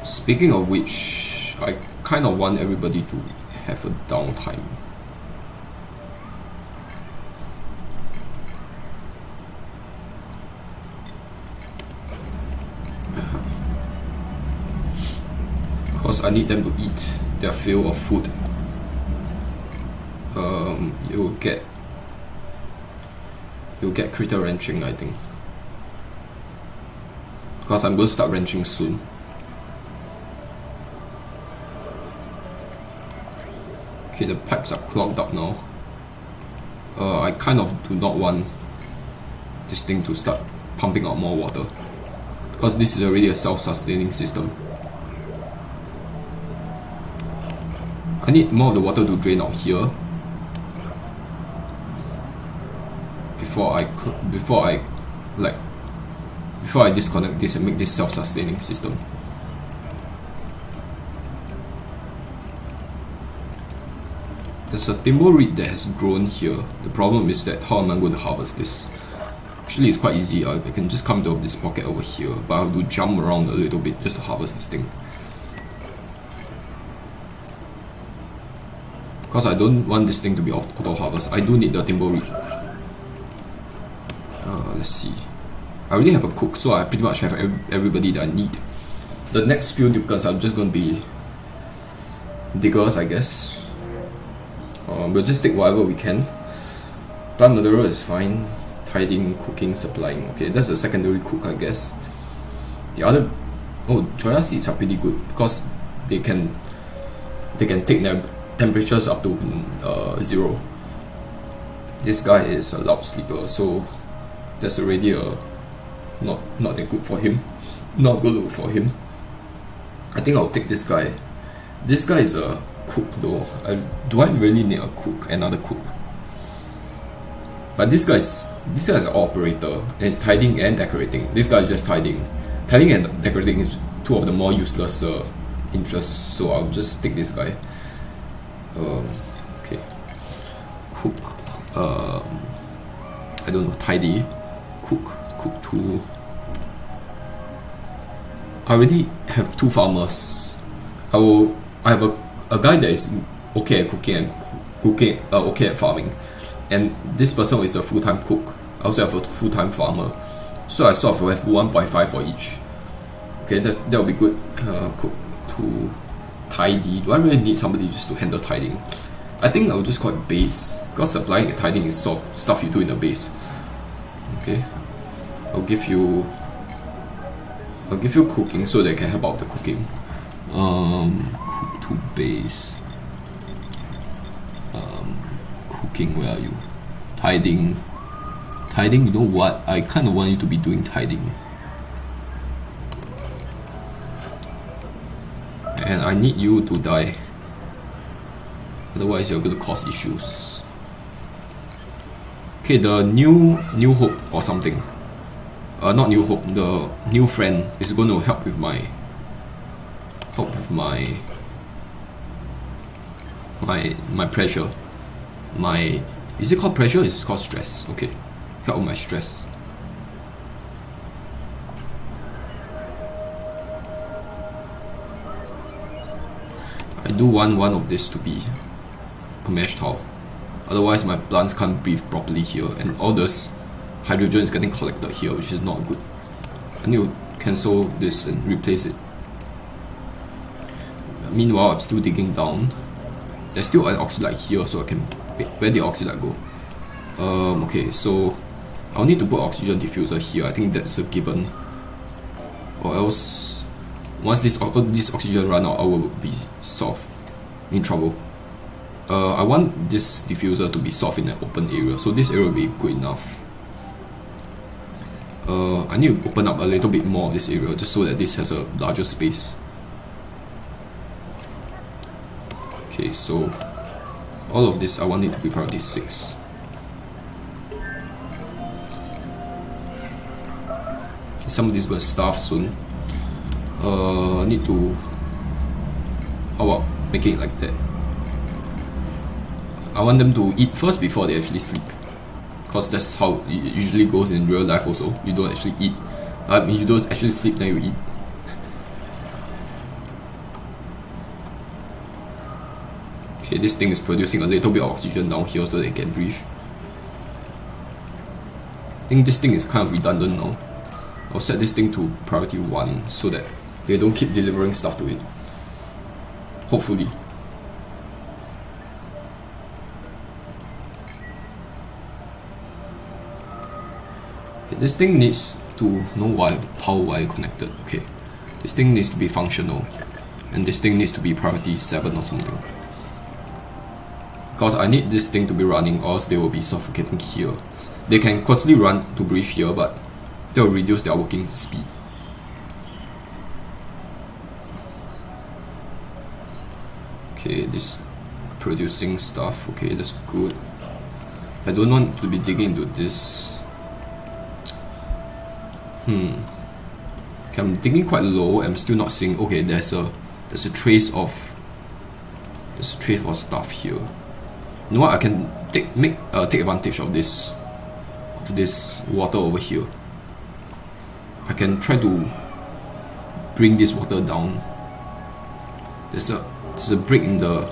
Speaking of which, I kind of want everybody to have a downtime. Because I need them to eat their fill of food. You'll get critter wrenching, I think, because I'm going to start wrenching soon. Okay, the pipes are clogged up now. I kind of do not want this thing to start pumping out more water, because this is already a self-sustaining system. I need more of the water to drain out here before I disconnect this and make this self-sustaining system. There's a timber reed that has grown here. The problem is that how am I going to harvest this? Actually, it's quite easy. I can just come to this pocket over here, but I have to jump around a little bit just to harvest this thing. Because I don't want this thing to be auto harvest. I do need the timber reed. Let's see. I already have a cook, so I pretty much have everybody that I need. The next few duplicates are just going to be diggers, I guess. We'll just take whatever we can. Plant murderer is fine. Tiding, cooking, supplying. Okay, that's a secondary cook, I guess. The other, choya seeds are pretty good because they can take their temperatures up to 0. This guy is a loud sleeper, so that's already not that good for him. Not good look for him. I think I'll take this guy. This guy is a cook though. Do I really need a cook? Another cook? But this guy is an operator, and it's tiding and decorating. This guy is just tiding. Tiding and decorating is two of the more useless interests, so I'll just take this guy. Okay. Cook. I don't know. Tidy. Cook 2. I already have 2 farmers. I have a guy that is okay at cooking and okay at farming, and this person is a full-time cook. I also have a full-time farmer, so I sort of have 1.5 for each. Okay, that will be good. Cook 2, tidy. Do I really need somebody just to handle tiding? I think I'll just call it base, because supplying and tiding is sort of stuff you do in the base. Okay, I'll give you cooking so they can help out the cooking. Cook 2 base. Cooking, where are you? Tiding. You know what? I kind of want you to be doing tiding. And I need you to die. Otherwise, you're going to cause issues. Okay, the new hope or something. Not new hope. The new friend is going to help with my pressure. Is it called pressure? Is it called stress? Okay, help with my stress. I do want one of this to be a mesh towel. Otherwise, my plants can't breathe properly here, and all this hydrogen is getting collected here, which is not good. I need to cancel this and replace it. Meanwhile, I'm still digging down. There's still an oxylite here, so I can... Where did the oxylite go? Okay, so I'll need to put oxygen diffuser here. I think that's a given. Or else, once this oxygen run out, I will be sort of in trouble. I want this diffuser to be soft in an open area, so this area will be good enough. I need to open up a little bit more of this area just so that this has a larger space. Okay, so all of this I want it to be priority 6. Okay, somebody's gonna starve soon. I need to... How about making it like that? I want them to eat first before they actually sleep, because that's how it usually goes in real life also. You don't actually eat. I mean, you don't actually sleep, then you eat. Okay, this thing is producing a little bit of oxygen down here so they can breathe. I think this thing is kind of redundant now. I'll set this thing to priority 1 so that they don't keep delivering stuff to it. Hopefully. Okay, this thing needs to know power wire connected. Okay, this thing needs to be functional, and this thing needs to be priority 7 or something. because I need this thing to be running, or else they will be suffocating here. They can constantly run to breathe here, but they will reduce their working speed. Okay, this producing stuff, okay, that's good. I don't want to be digging into this. Okay, I'm digging quite low. I'm still not seeing. Okay, there's a trace of stuff here. You know what? I can take advantage of this water over here. I can try to bring this water down. There's a break in the.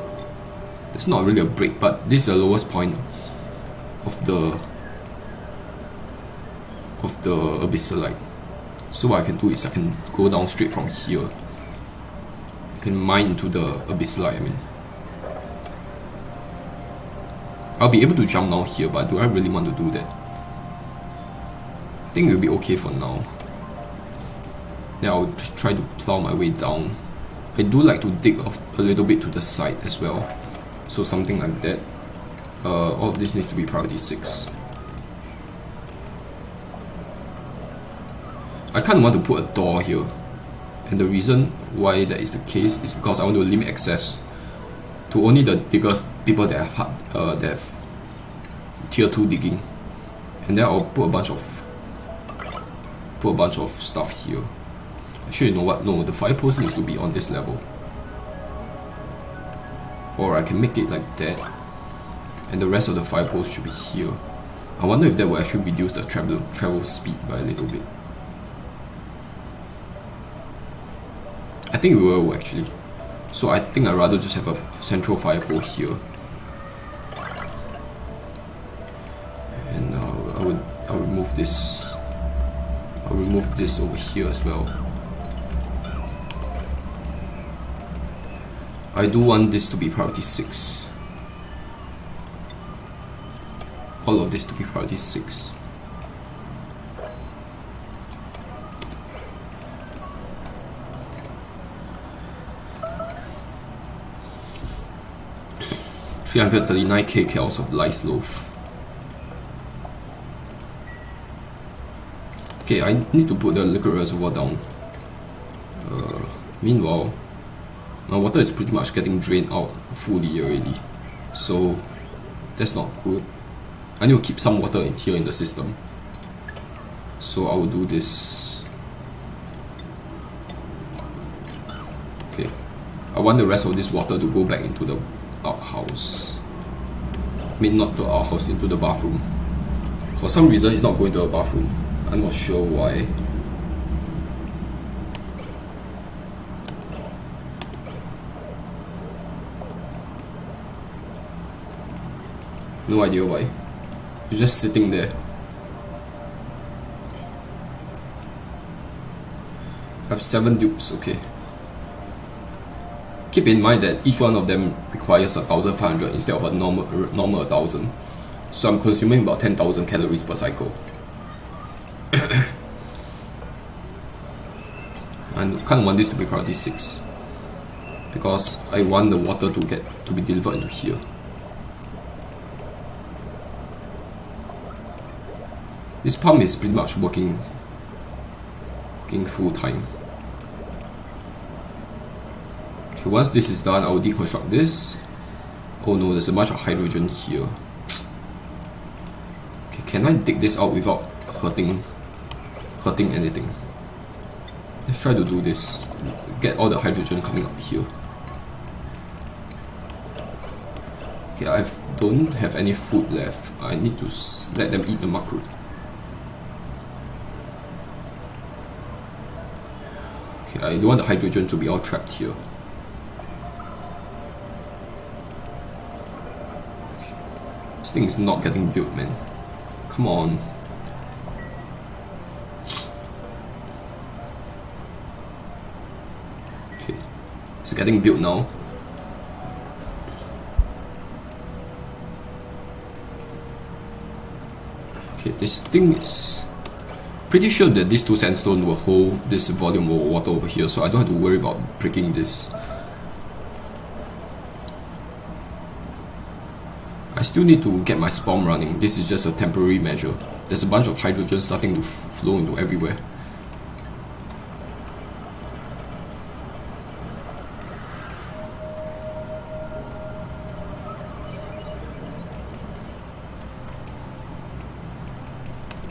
It's not really a break, but this is the lowest point of the abyssalite. So what I can do is I can go down straight from here. I can mine into the abyssalite. I mean, I'll be able to jump down here, but do I really want to do that? I think it'll be okay for now. Then I'll just try to plow my way down. I do like to dig off a little bit to the side as well. So something like that. All of this needs to be priority 6. I kind of want to put a door here, and the reason why that is the case is because I want to limit access to only the biggest people that have tier 2 digging, and then I'll put a bunch of stuff here. Actually, you know what? No, the fire post needs to be on this level, or I can make it like that, and the rest of the fire post should be here. I wonder if that will actually reduce the travel speed by a little bit. I think it will actually. So I think I'd rather just have a central fire pole here. And I'll remove this. I'll remove this over here as well. I do want this to be priority 6. All of this to be priority 6. $339k calories of lice loaf. Okay, I need to put the liquid reservoir down. Meanwhile, my water is pretty much getting drained out fully already, so that's not good. I need to keep some water in here in the system, so I will do this. Okay, I want the rest of this water to go back into the outhouse. I mean, not the outhouse, into the bathroom. For some reason, it's not going to the bathroom. I'm not sure why. No idea why. It's just sitting there. I have 7 dupes, okay. Keep in mind that each one of them requires 1,500 instead of a normal 1,000. So I'm consuming about 10,000 calories per cycle. I kind of want this to be priority 6 because I want the water to be delivered into here. This pump is pretty much working full time. Okay, once this is done, I will deconstruct this. Oh no, there's a bunch of hydrogen here. Okay, can I dig this out without hurting anything? Let's try to do this. Get all the hydrogen coming up here. Okay, I don't have any food left. I need to let them eat the macro. Okay, I don't want the hydrogen to be all trapped here. Okay. This thing is not getting built, man. Come on. Okay, it's getting built now. Okay, this thing is pretty sure that these 2 sandstone will hold this volume of water over here, so I don't have to worry about breaking this. still need to get my spawn running. This is just a temporary measure. There's a bunch of hydrogen starting to flow into everywhere.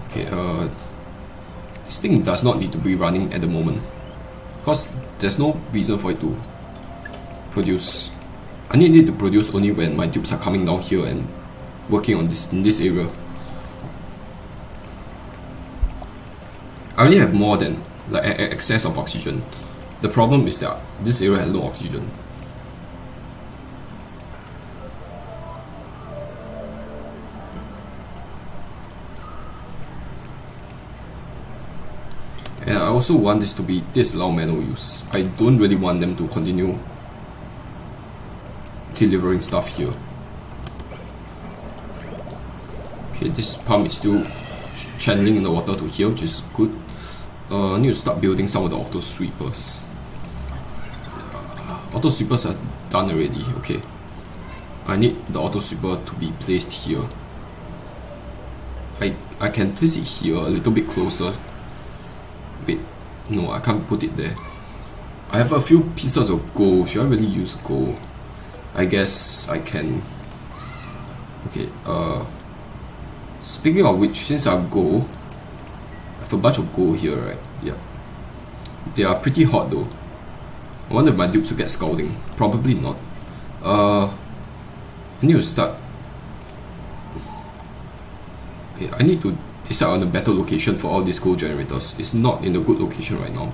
Okay, this thing does not need to be running at the moment, because there's no reason for it to produce. I need it to produce only when my tubes are coming down here and working on this in this area. I already have more than like excess of oxygen. The problem is that this area has no oxygen. And I also want this to be disallow manual use. I don't really want them to continue delivering stuff here. Okay, this pump is still channeling the water to here, which is good. I need to start building some of the auto sweepers. Auto sweepers are done already. Okay, I need the auto sweeper to be placed here. I can place it here a little bit closer. Wait, no, I can't put it there. I have a few pieces of gold. Should I really use gold? I guess I can. Okay, speaking of which, since I have gold, I have a bunch of gold here, right? Yeah. They are pretty hot though. I wonder if my dupes will get scalding. Probably not. I need to start. Okay, I need to decide on a better location for all these gold generators. It's not in a good location right now.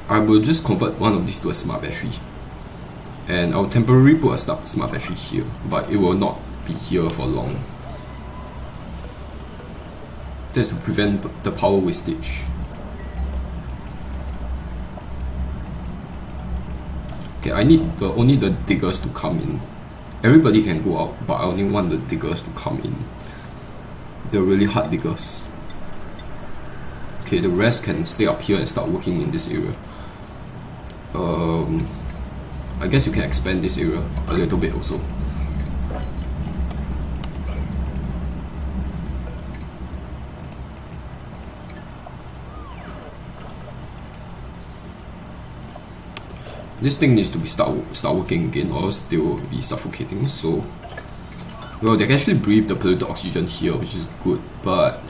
I will just convert one of these to a smart battery. And I'll temporarily put a smart battery here, but it will not be here for long. That's to prevent the power wastage. Okay, I need only the diggers to come in. Everybody can go out, but I only want the diggers to come in. The really hard diggers. Okay, the rest can stay up here and start working in this area. I guess you can expand this area a little bit also. This thing needs to be start working again, or else they will be suffocating. So, well, they can actually breathe the polluted oxygen here, which is good, but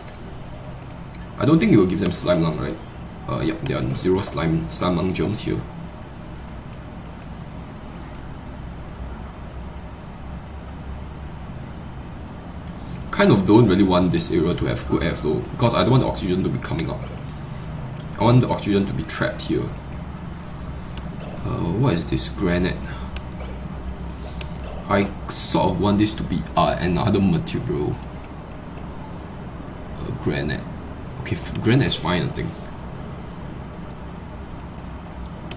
I don't think it will give them slime lung, right? Yep, there are 0 slime lung germs here. Kind of don't really want this area to have good airflow because I don't want the oxygen to be coming out. I want the oxygen to be trapped here. What is this? Granite. I sort of want this to be another material. Granite. Okay, granite is fine, I think.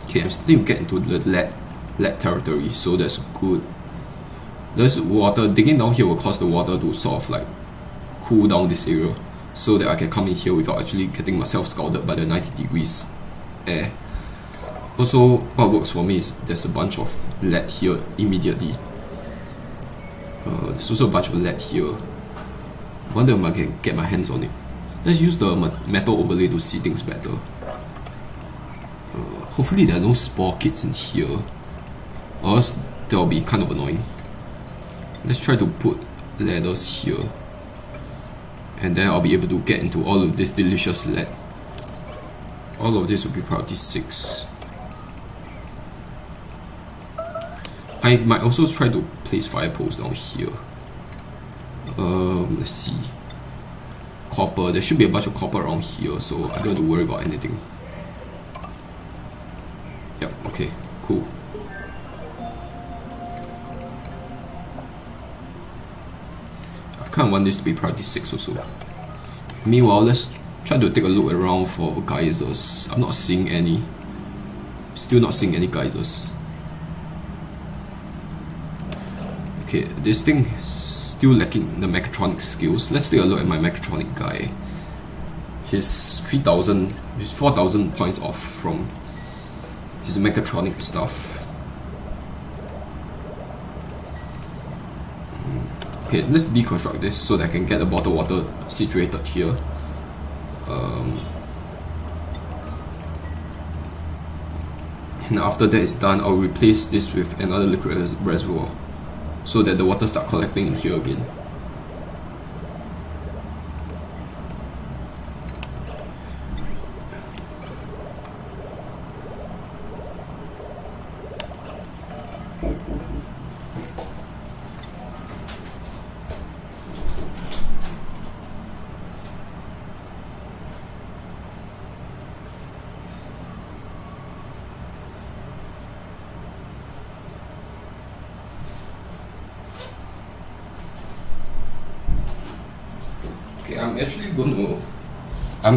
Okay, I'm still getting into the lead territory, so that's good. There's water. Digging down here will cause the water to sort of like cool down this area, so that I can come in here without actually getting myself scalded by the 90 degrees air. Also, what works for me is there's a bunch of lead here immediately. There's also a bunch of lead here. I wonder if I can get my hands on it. Let's use the metal overlay to see things better. Hopefully there are no spore kits in here, or else that'll be kind of annoying. Let's try to put ladders here, and then I'll be able to get into all of this delicious lead. All of this will be priority 6. I might also try to place fire poles down here. Let's see. Copper. There should be a bunch of copper around here, so I don't have to worry about anything. Yep, okay, cool. I kind of want this to be priority 6 also. Meanwhile, let's try to take a look around for geysers. I'm not seeing any. Still not seeing any geysers. Okay, this thing is still lacking the mechatronic skills. Let's take a look at my mechatronic guy. He's 3,000, he's 4,000 points off from his mechatronic stuff. Okay, let's deconstruct this so that I can get the bottled water situated here. And after that is done, I'll replace this with another liquid reservoir so that the water starts collecting in here again. Okay, I'm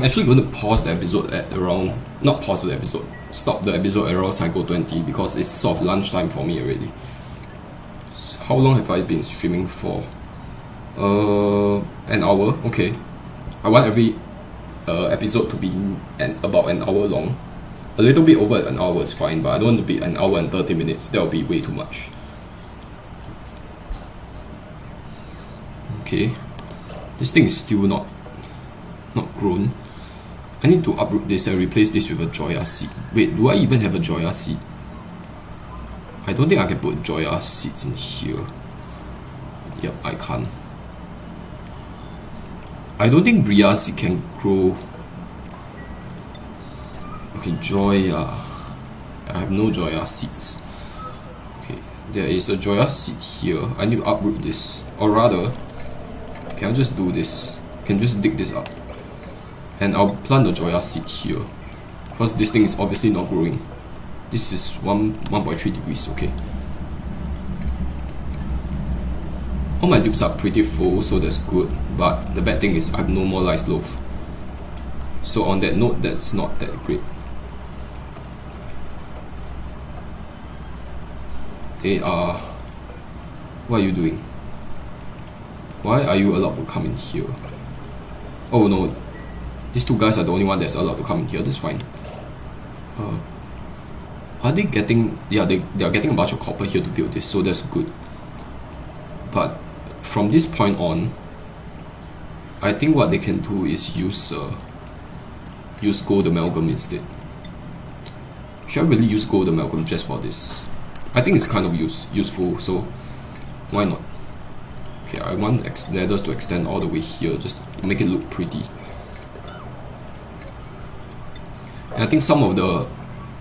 actually going to pause the episode at around, not pause the episode, stop the episode at around cycle 20 because it's sort of lunchtime for me already. So how long have I been streaming for? An hour. Okay, I want every episode to be about an hour long. A little bit over an hour is fine, but I don't want to be an hour and 30 minutes. That will be way too much. Okay, this thing is still not grown. I need to uproot this and replace this with a Joya seed. Wait, do I even have a Joya seed? I don't think I can put Joya seeds in here. Yep, I can't. I don't think Bria seed can grow. Okay, Joya. I have no Joya seeds. Okay, there is a Joya seed here. I need to uproot this. Or rather, can I just do this? Can just dig this up. And I'll plant the Joya seed here. Because this thing is obviously not growing. This is 1.3 degrees, okay. All my dupes are pretty full, so that's good. But the bad thing is I have no more lice loaf. So on that note, that's not that great. They are... What are you doing? Why are you allowed to come in here? Oh no, these two guys are the only one that's allowed to come in here, that's fine. Are they getting... Yeah, they are getting a bunch of copper here to build this, so that's good. But from this point on, I think what they can do is use gold amalgam instead. Should I really use gold amalgam just for this? I think it's kind of useful, so why not? Okay, I want ladders to extend all the way here, just to make it look pretty. And I think some of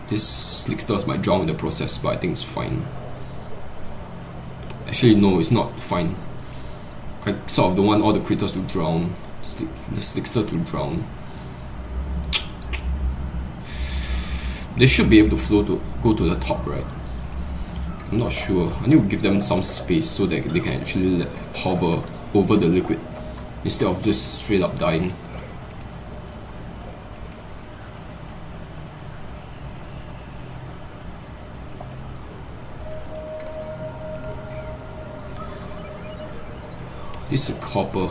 these slicksters might drown in the process, but I think it's fine. Actually, no, it's not fine. I sort of don't want all the critters to drown, the slickster to drown. They should be able to flow to go to the top, right? I'm not sure. I need to give them some space so that they can actually hover over the liquid instead of just straight up dying. This is copper.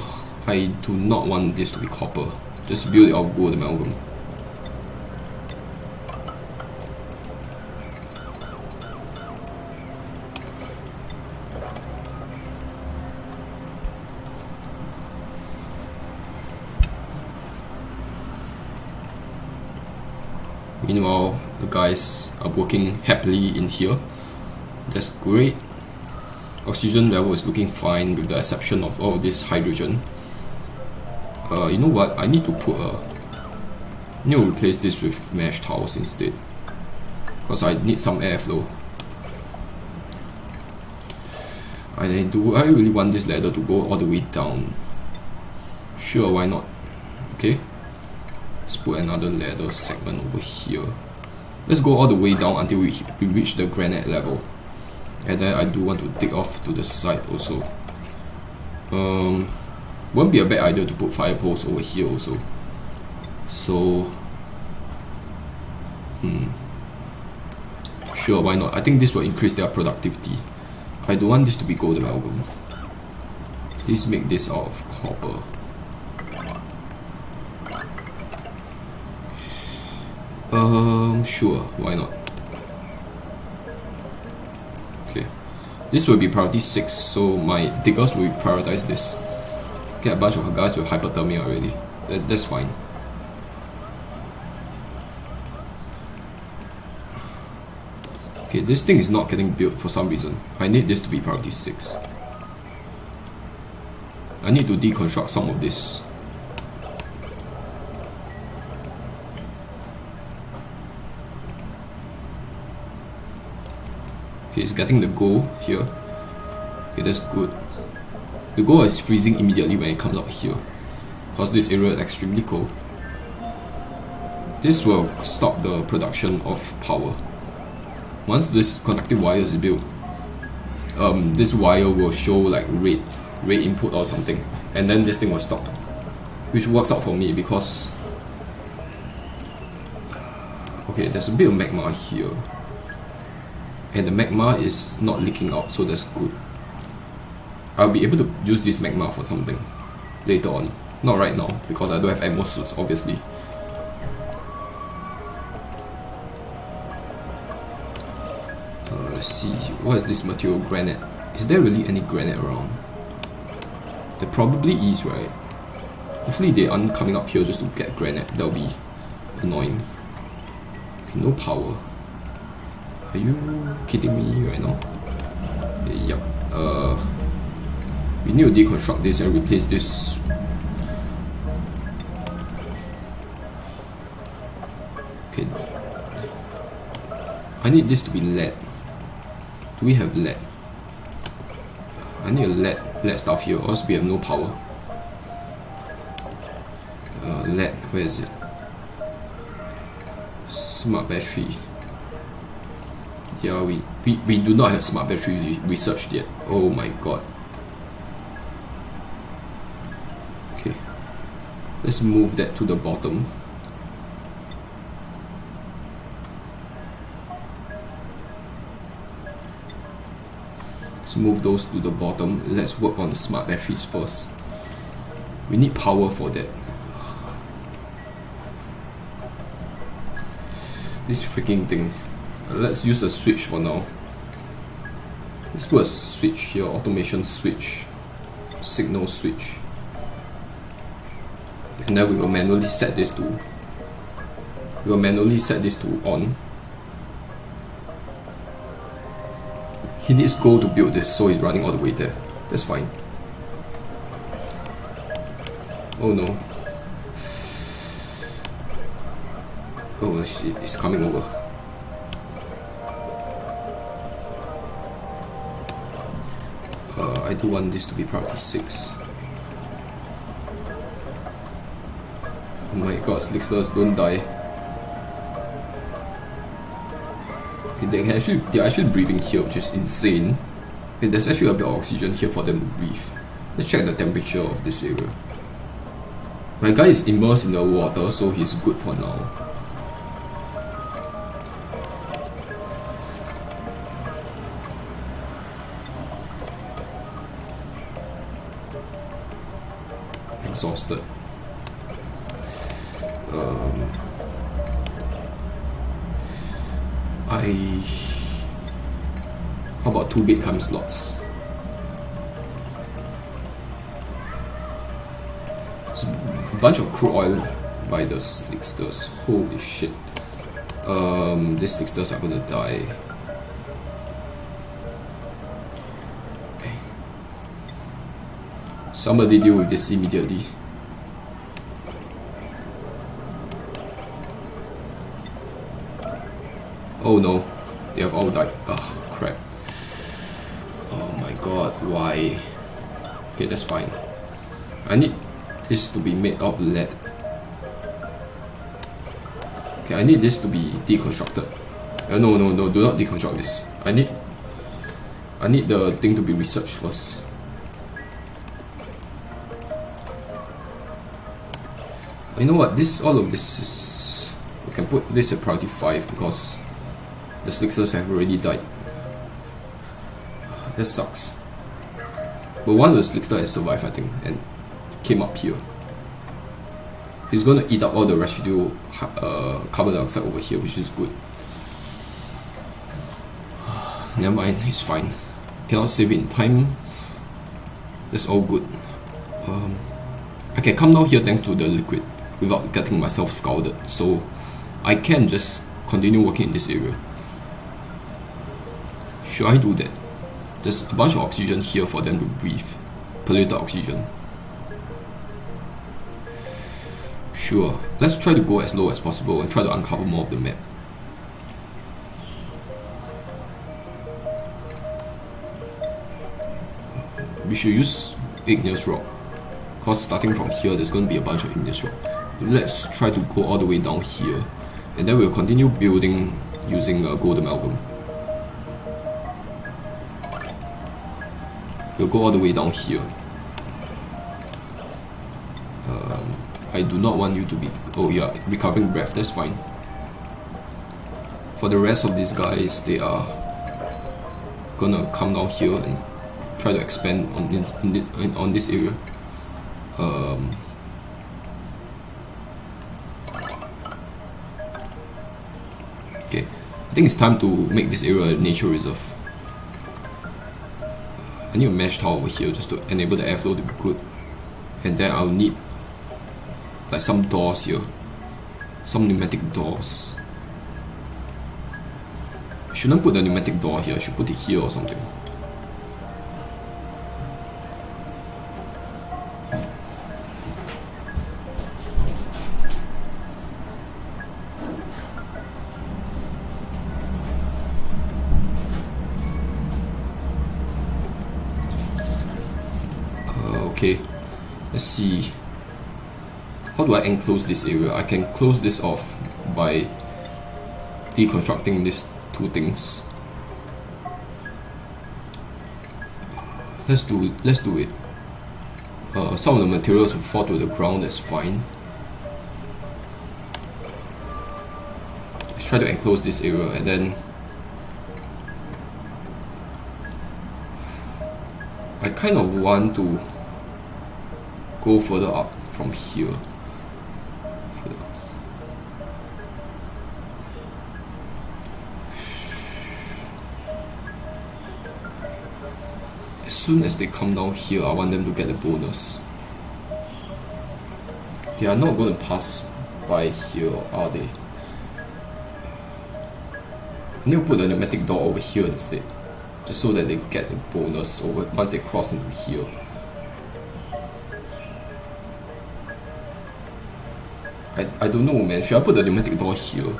I do not want this to be copper. Just build it out of gold amalgam. Meanwhile, the guys are working happily in here. That's great. Oxygen level is looking fine with the exception of all this hydrogen. You know what? I need to replace this with mesh towels instead. Because I need some airflow. Do I really want this ladder to go all the way down? Sure, why not? Okay. Let's put another ladder segment over here. Let's go all the way down until we reach the granite level. And then I do want to dig off to the side also. Won't be a bad idea to put fire poles over here also. So, sure, why not? I think this will increase their productivity. I don't want this to be gold amalgam. Please make this out of copper. Sure, why not? Okay, This will be priority 6, so my diggers will prioritize this. Get a bunch of guys with hypothermia already. That's fine. Okay, this thing is not getting built for some reason. I need this to be priority 6. I need to deconstruct some of this. Okay, it's getting the goal here. Okay, that's good. The goal is freezing immediately when it comes out here, because this area is extremely cold. This will stop the production of power. Once this conductive wire is built, this wire will show like red input or something, and then this thing will stop, which works out for me because okay, there's a bit of magma here, and the magma is not leaking out, so that's good. I'll be able to use this magma for something later on. Not right now, because I don't have ammo suits, obviously. Let's see, what is this material? Granite. Is there really any granite around? There probably is, right? Hopefully they aren't coming up here just to get granite. That'll be annoying. Okay, no power. Are you kidding me right now? Yup. We need to deconstruct this and replace this. Okay. I need this to be lead. Do we have lead? I need a lead stuff here, or else we have no power. Lead, where is it? Smart battery. Yeah, we do not have smart battery researched yet. Oh my god. Okay. Let's move that to the bottom. Let's move those to the bottom. Let's work on the smart batteries first. We need power for that. This freaking thing. Let's use a switch for now. Let's put a switch here, automation switch, signal switch, and then we will manually set this to on. He needs gold to build this, so he's running all the way there. That's fine. Oh no. Oh shit, it's coming over. I do want this to be priority 6. Oh my god, Slicksters, don't die. Okay, they're actually breathing here, which is insane. Okay, there's actually a bit of oxygen here for them to breathe. Let's check the temperature of this area. My guy is immersed in the water, so he's good for now. Exhausted. How about 2 big time slots? There's a bunch of crude oil by the Slicksters. Holy shit. These Slicksters are gonna die. Somebody deal with this immediately. Oh no, they have all died. Ugh, crap. Oh my god, why? Okay, that's fine. I need this to be made of lead. Okay, I need this to be deconstructed. No, do not deconstruct this. I need the thing to be researched first. You know what? All of this is, we can put this at priority 5 because the Slicksters have already died. That sucks. But one of the Slicksters has survived, I think, and came up here. He's gonna eat up all the residual carbon dioxide over here, which is good. Never mind, he's fine. cannot save it in time. That's all good. I can come down here thanks to the liquid without getting myself scalded, so I can just continue working in this area. Should I do that? There's a bunch of oxygen here for them to breathe. Polluted oxygen. Sure, let's try to go as low as possible and try to uncover more of the map. We should use igneous rock, because starting from here there's going to be a bunch of igneous rock. Let's try to go all the way down here, and then we'll continue building using gold amalgam. We'll go all the way down here. I do not want you to be... oh yeah, recovering breath, that's fine. For the rest of these guys, they are gonna come down here and try to expand on this area. Okay, I think it's time to make this area a nature reserve. I need a mesh tower over here just to enable the airflow to be good. And then I'll need like some doors here. Some pneumatic doors. I shouldn't put the pneumatic door here, I should put it here or something. Okay, let's see. How do I enclose this area? I can close this off by deconstructing these two things. Let's do it. Some of the materials will fall to the ground, that's fine. Let's try to enclose this area, and then I kind of want to go further up from here. As soon as they come down here, I want them to get a bonus. They are not going to pass by here, are they? I need to put the pneumatic door over here instead, just so that they get the bonus over once they cross into here. I don't know, man. Should I put the pneumatic door here?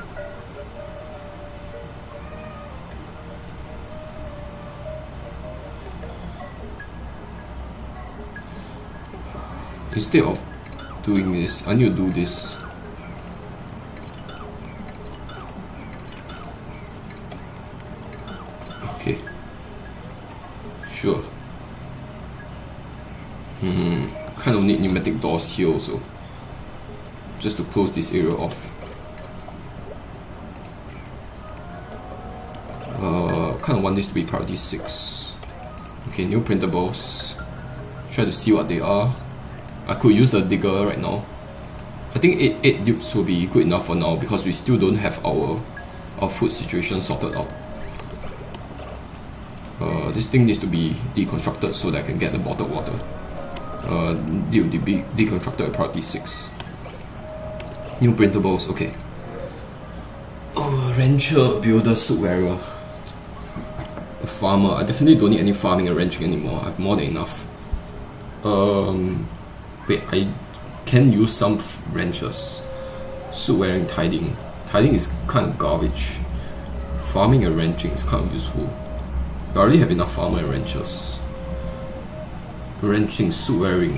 Instead of doing this, I need to do this. Okay. Sure. Kind of need pneumatic doors here also, just to close this area off. Kind of want this to be priority 6. Okay, new printables. Try to see what they are. I could use a digger right now. I think 8 dupes will be good enough for now because we still don't have our food situation sorted out. This thing needs to be deconstructed so that I can get the bottled water. Deconstructed at priority 6. New printables, okay. Rancher, builder, suit wearer. A farmer. I definitely don't need any farming and ranching anymore. I have more than enough. Wait, I can use some ranchers. Suit wearing, tiding. Tiding is kind of garbage. Farming and ranching is kind of useful. I already have enough farmer and ranchers. Ranching, suit wearing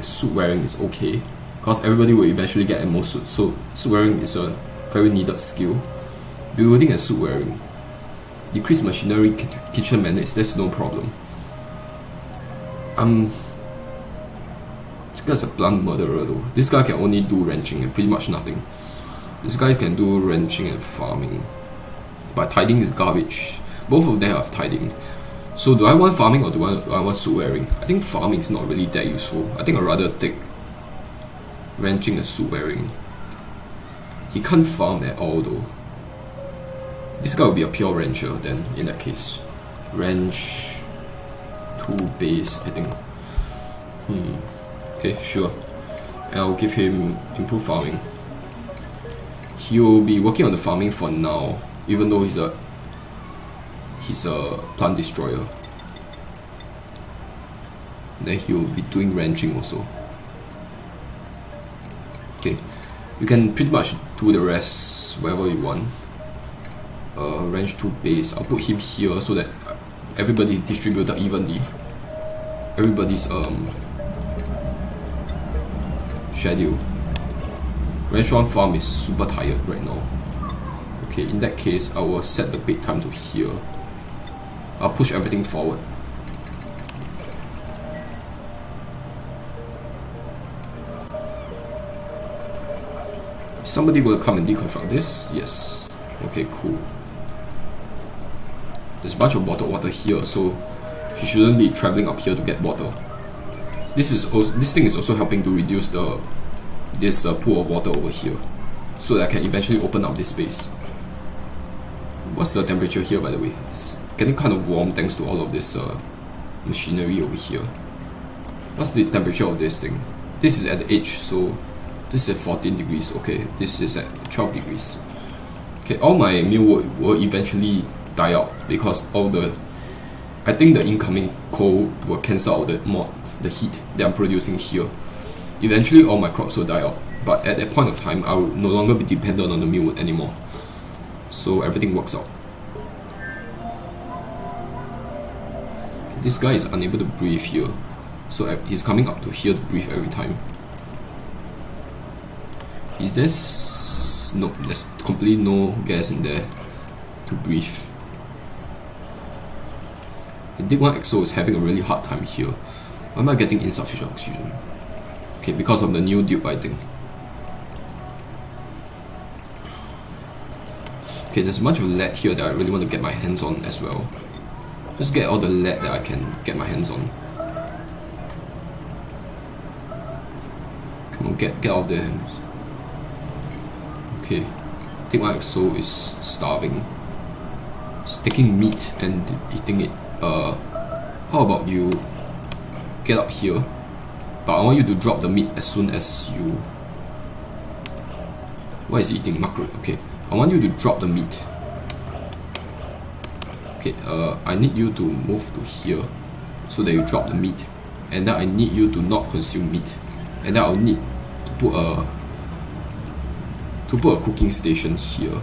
is okay, because everybody will eventually get a more suit, so suit wearing is a very needed skill. Building and suit wearing. Decrease machinery, kitchen maintenance, that's no problem. This guy's a blunt murderer though. This guy can only do ranching and pretty much nothing. This guy can do ranching and farming, but tiding is garbage. Both of them have tiding. So do I want farming or do I want suit wearing? I think farming is not really that useful. I think I'd rather take ranching and suit wearing. He can't farm at all though. This guy will be a pure rancher then in that case. Ranch. 2 base, I think. Okay, sure. And I'll give him improved farming. He will be working on the farming for now, even though he's a plant destroyer. Then he will be doing ranching also. Okay, you can pretty much do the rest wherever you want. Ranch 2 base, I'll put him here so that everybody is distributed evenly. Everybody's schedule. Ranch 1 farm is super tired right now. Okay, in that case, I will set the bait time to here. I'll push everything forward. Somebody will come and deconstruct this? Yes. Okay, cool. There's a bunch of bottled water here, so she shouldn't be traveling up here to get water. This thing is also helping to reduce this pool of water over here, so that I can eventually open up this space. What's the temperature here, by the way? It's getting kind of warm thanks to all of this machinery over here. What's the temperature of this thing? This is at the edge, so this is at 14 degrees. Okay, this is at 12 degrees. Okay, all my meal will eventually die out because all I think the incoming cold will cancel out the heat that I'm producing here. Eventually all my crops will die out, but at that point of time I will no longer be dependent on the mealwood anymore, so everything works out. This guy is unable to breathe here, so he's coming up to here to breathe every time. Is this... no, there's completely no gas in there to breathe. The Dig 1 EXO is having a really hard time here. Why am I getting insufficient oxygen? Okay, because of the new dupe, I think. Okay, there's a bunch of lead here that I really want to get my hands on as well. Just get all the lead that I can get my hands on. Come on, get out there. Okay, Dig 1 EXO is starving. It's taking meat and eating it. How about you get up here? But I want you to drop the meat as soon as you... What is he eating? Mackerel. Okay, I want you to drop the meat. Okay, I need you to move to here so that you drop the meat. And then I need you to not consume meat. And then I'll need to put a cooking station here.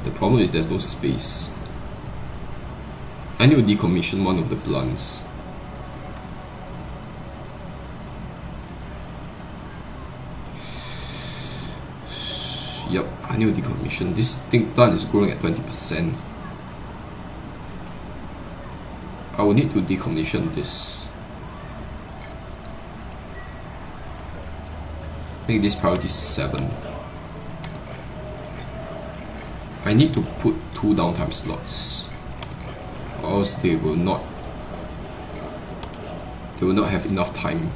The problem is there's no space. I need to decommission one of the plants. Yep, I need to decommission. This plant is growing at 20%. I will need to decommission this. Make this priority 7. I need to put 2 downtime slots, or else they will not have enough time.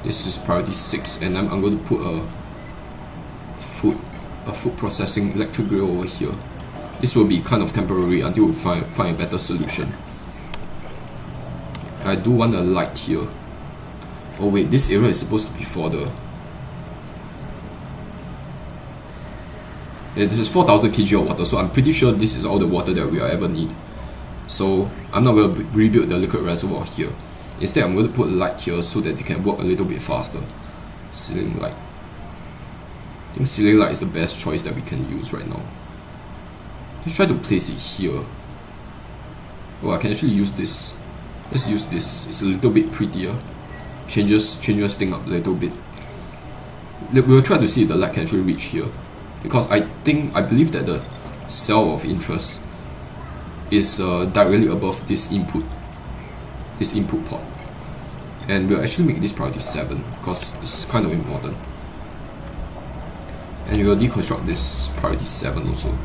This is priority 6, and I'm going to put a food processing electric grill over here. This will be kind of temporary until we find a better solution. I do want a light here. Oh wait, this area is supposed to be for the... Yeah, this is 4,000 kg of water, so I'm pretty sure this is all the water that we will ever need. So I'm not going to rebuild the liquid reservoir here. Instead, I'm going to put light here so that they can work a little bit faster. Ceiling light. I think ceiling light is the best choice that we can use right now. Let's try to place it here. Oh, I can actually use this. Let's use this. It's a little bit prettier. Changes thing up a little bit. We'll try to see if the light can actually reach here, because I believe that the cell of interest is directly above this input port, and we'll actually make this priority 7 because it's kind of important. And we will deconstruct this priority 7 also.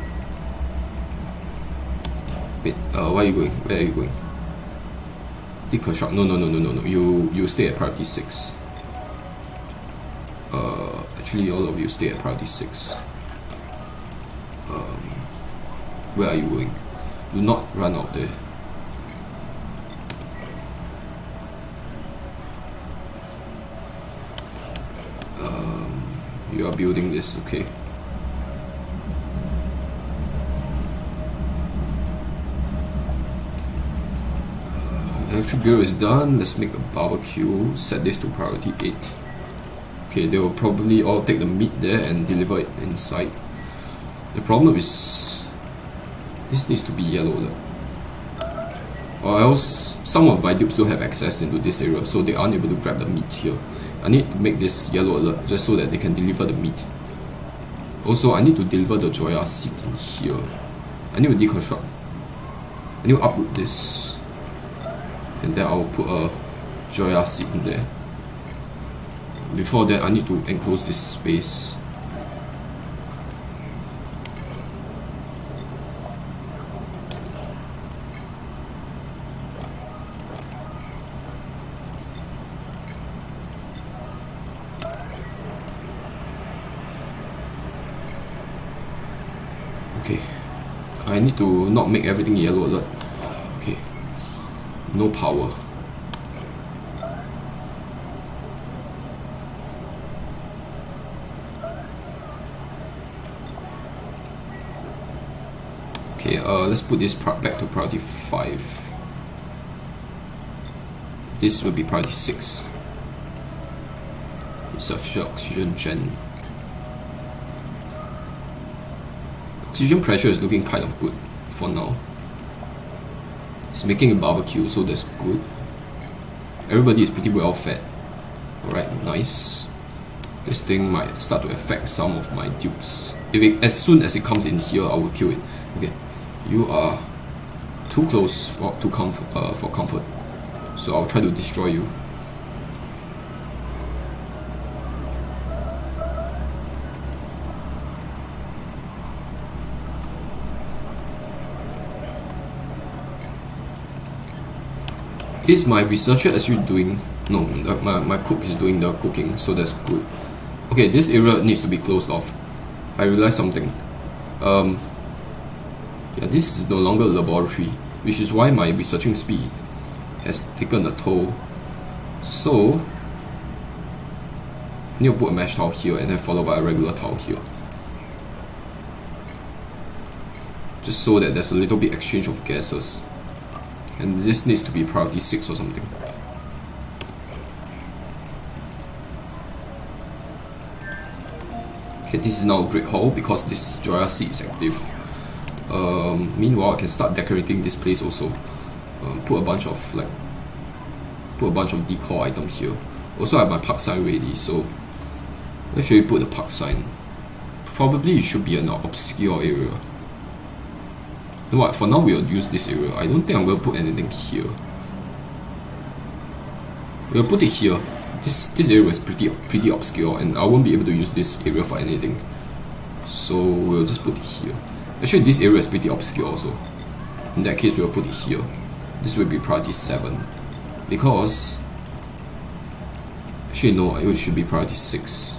Wait, where are you going? Where are you going? Deconstruct. No. You stay at priority 6. Actually, all of you stay at priority 6. Where are you going? Do not run out there. You are building this, okay. Electric grill is done. Let's make a barbecue. Set this to priority 8. Okay, they will probably all take the meat there and deliver it inside. The problem is this needs to be yellow, or else some of my dupes don't have access into this area, so they aren't able to grab the meat here. I need to make this yellow alert just so that they can deliver the meat. Also, I need to deliver the Joya seed in here. I need to deconstruct. I need to uproot this. And then I'll put a Joya seed in there. Before that, I need to enclose this space. Okay, I need to not make everything yellow alert. Okay, no power. Okay, let's put this back to priority 5. This will be priority 6. Insufficient oxygen gen. Oxygen pressure is looking kind of good for now. It's making a barbecue, so that's good. Everybody is pretty well fed. Alright, nice. This thing might start to affect some of my dupes. As soon as it comes in here, I will kill it. Okay, you are too close for comfort, so I'll try to destroy you. Is my researcher actually doing? No, my cook is doing the cooking, so that's good. Okay, this area needs to be closed off. I realized something. Yeah, this is no longer a laboratory, which is why my researching speed has taken a toll. So I need to put a mesh tile here and then followed by a regular tile here, just so that there's a little bit exchange of gases. And this needs to be priority 6 or something. Okay, this is now a brick hall because this Joya seed is active. Meanwhile, I can start decorating this place also. Put a bunch of decor items here. Also, I have my park sign ready, so where should we put the park sign? Probably it should be an obscure area. You know what, for now we'll use this area. I don't think I'm going to put anything here. We'll put it here. This area is pretty obscure and I won't be able to use this area for anything. So we'll just put it here. Actually, this area is pretty obscure also. In that case, we'll put it here. This will be priority 7. Because actually no, it should be priority 6.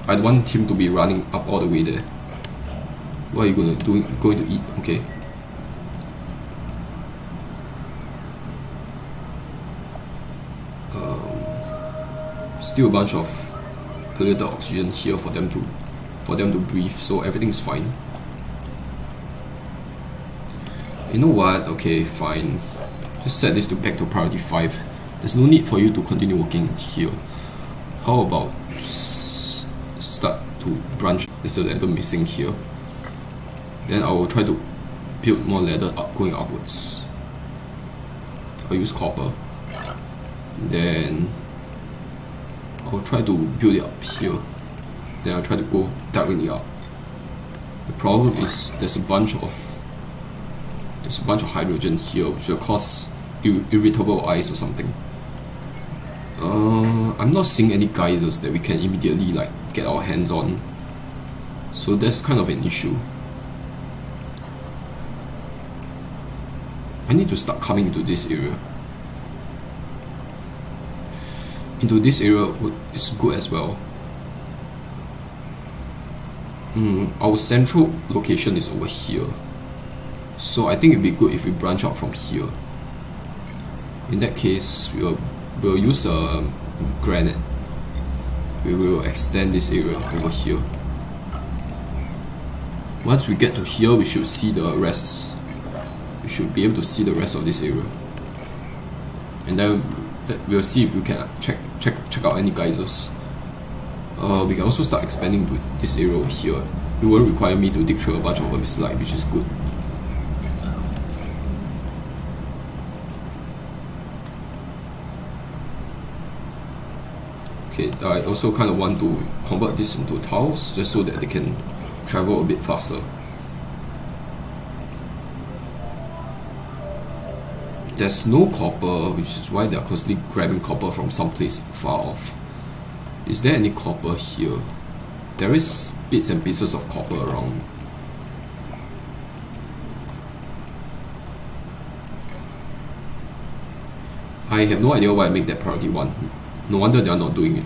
I don't want him to be running up all the way there. What are you going to eat? Okay. Still a bunch of polluted oxygen here for them to breathe, so everything's fine. You know what? Okay, fine. Just set this back to priority 5. There's no need for you to continue working here. How about start to branch? There's a ladder missing here. Then I will try to build more ladder going upwards. I'll use copper. Then I'll try to build it up here. Then I'll try to go directly up. The problem is there's a bunch of hydrogen here, which will cause irritable eyes or something. I'm not seeing any geysers that we can immediately get our hands on, so that's kind of an issue. I need to start coming into this area. Into this area is good as well. Our central location is over here, so I think it'd be good if we branch out from here. In that case, we'll use granite. we will extend this area over here. Once we get to here, we should see the rest. We should be able to see the rest of this area, and then we'll see if we can check out any geysers. We can also start expanding to this area over here. It won't require me to dig through a bunch of this light, which is good. Okay, I also kind of want to convert this into tiles just so that they can travel a bit faster. There's no copper, which is why they're constantly grabbing copper from someplace far off. Is there any copper here? There is bits and pieces of copper around. I have no idea why I make that priority 1. No wonder they are not doing it.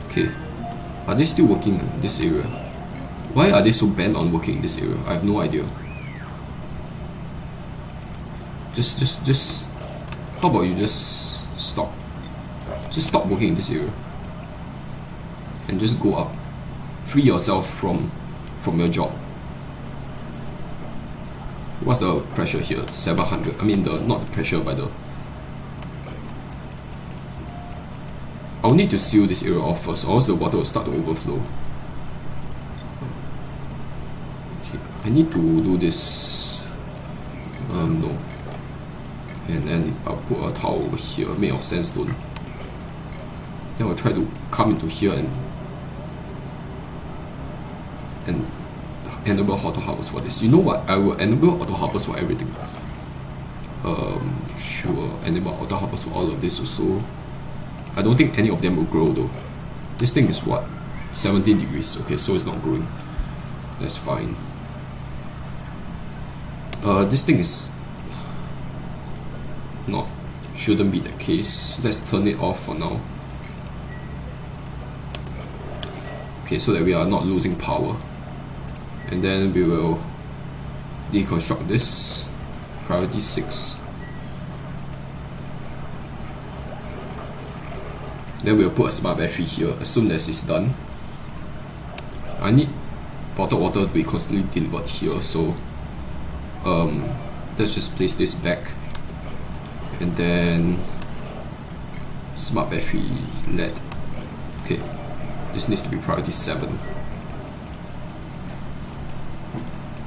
Okay, are they still working in this area? Why are they so bent on working in this area? I have no idea. Just how about you just stop? Just stop working in this area and just go up. Free yourself from your job. What's the pressure here? 700. I mean not the pressure, but the. I'll need to seal this area off first, or else the water will start to overflow. Okay, I need to do this. No. And then I'll put a tile over here made of sandstone. Then I'll try to come into here and enable auto harvest for this. You know what? I will enable auto harvest for everything. Sure, enable auto harvest for all of this also. I don't think any of them will grow though. This thing is what? 17 degrees. Okay, so it's not growing. That's fine. This thing is not, shouldn't be the case. Let's turn it off for now. Okay, so that we are not losing power. And then we will deconstruct this. Priority 6. Then we'll put a smart battery here as soon as it's done. I need bottled water to be constantly delivered here, so let's just place this back. And then smart battery LED. Okay, this needs to be priority 7.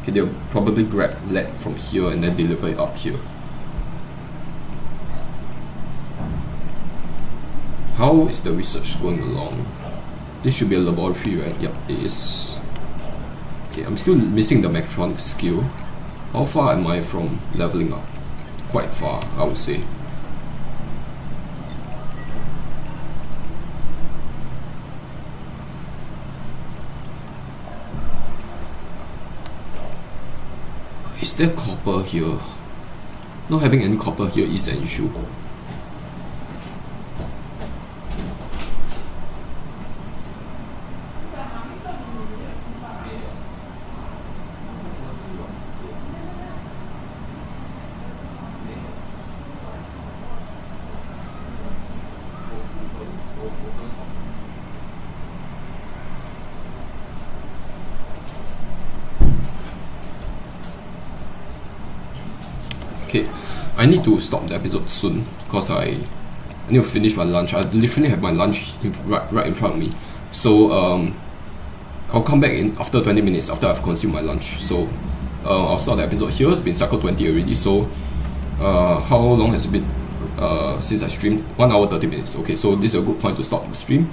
Okay, they'll probably grab LED from here and then deliver it up here. How is the research going along? This should be a laboratory, right? Yep, it is. Okay, I'm still missing the mechatronics skill. How far am I from leveling up? Quite far, I would say. Is there copper here? Not having any copper here is an issue. Okay, I need to stop the episode soon because I need to finish my lunch. I literally have my lunch right in front of me. So I'll come back in after 20 minutes after I've consumed my lunch. So I'll start the episode here. It's been cycle 20 already. So how long has it been since I streamed? 1 hour 30 minutes. Okay, so this is a good point to stop the stream.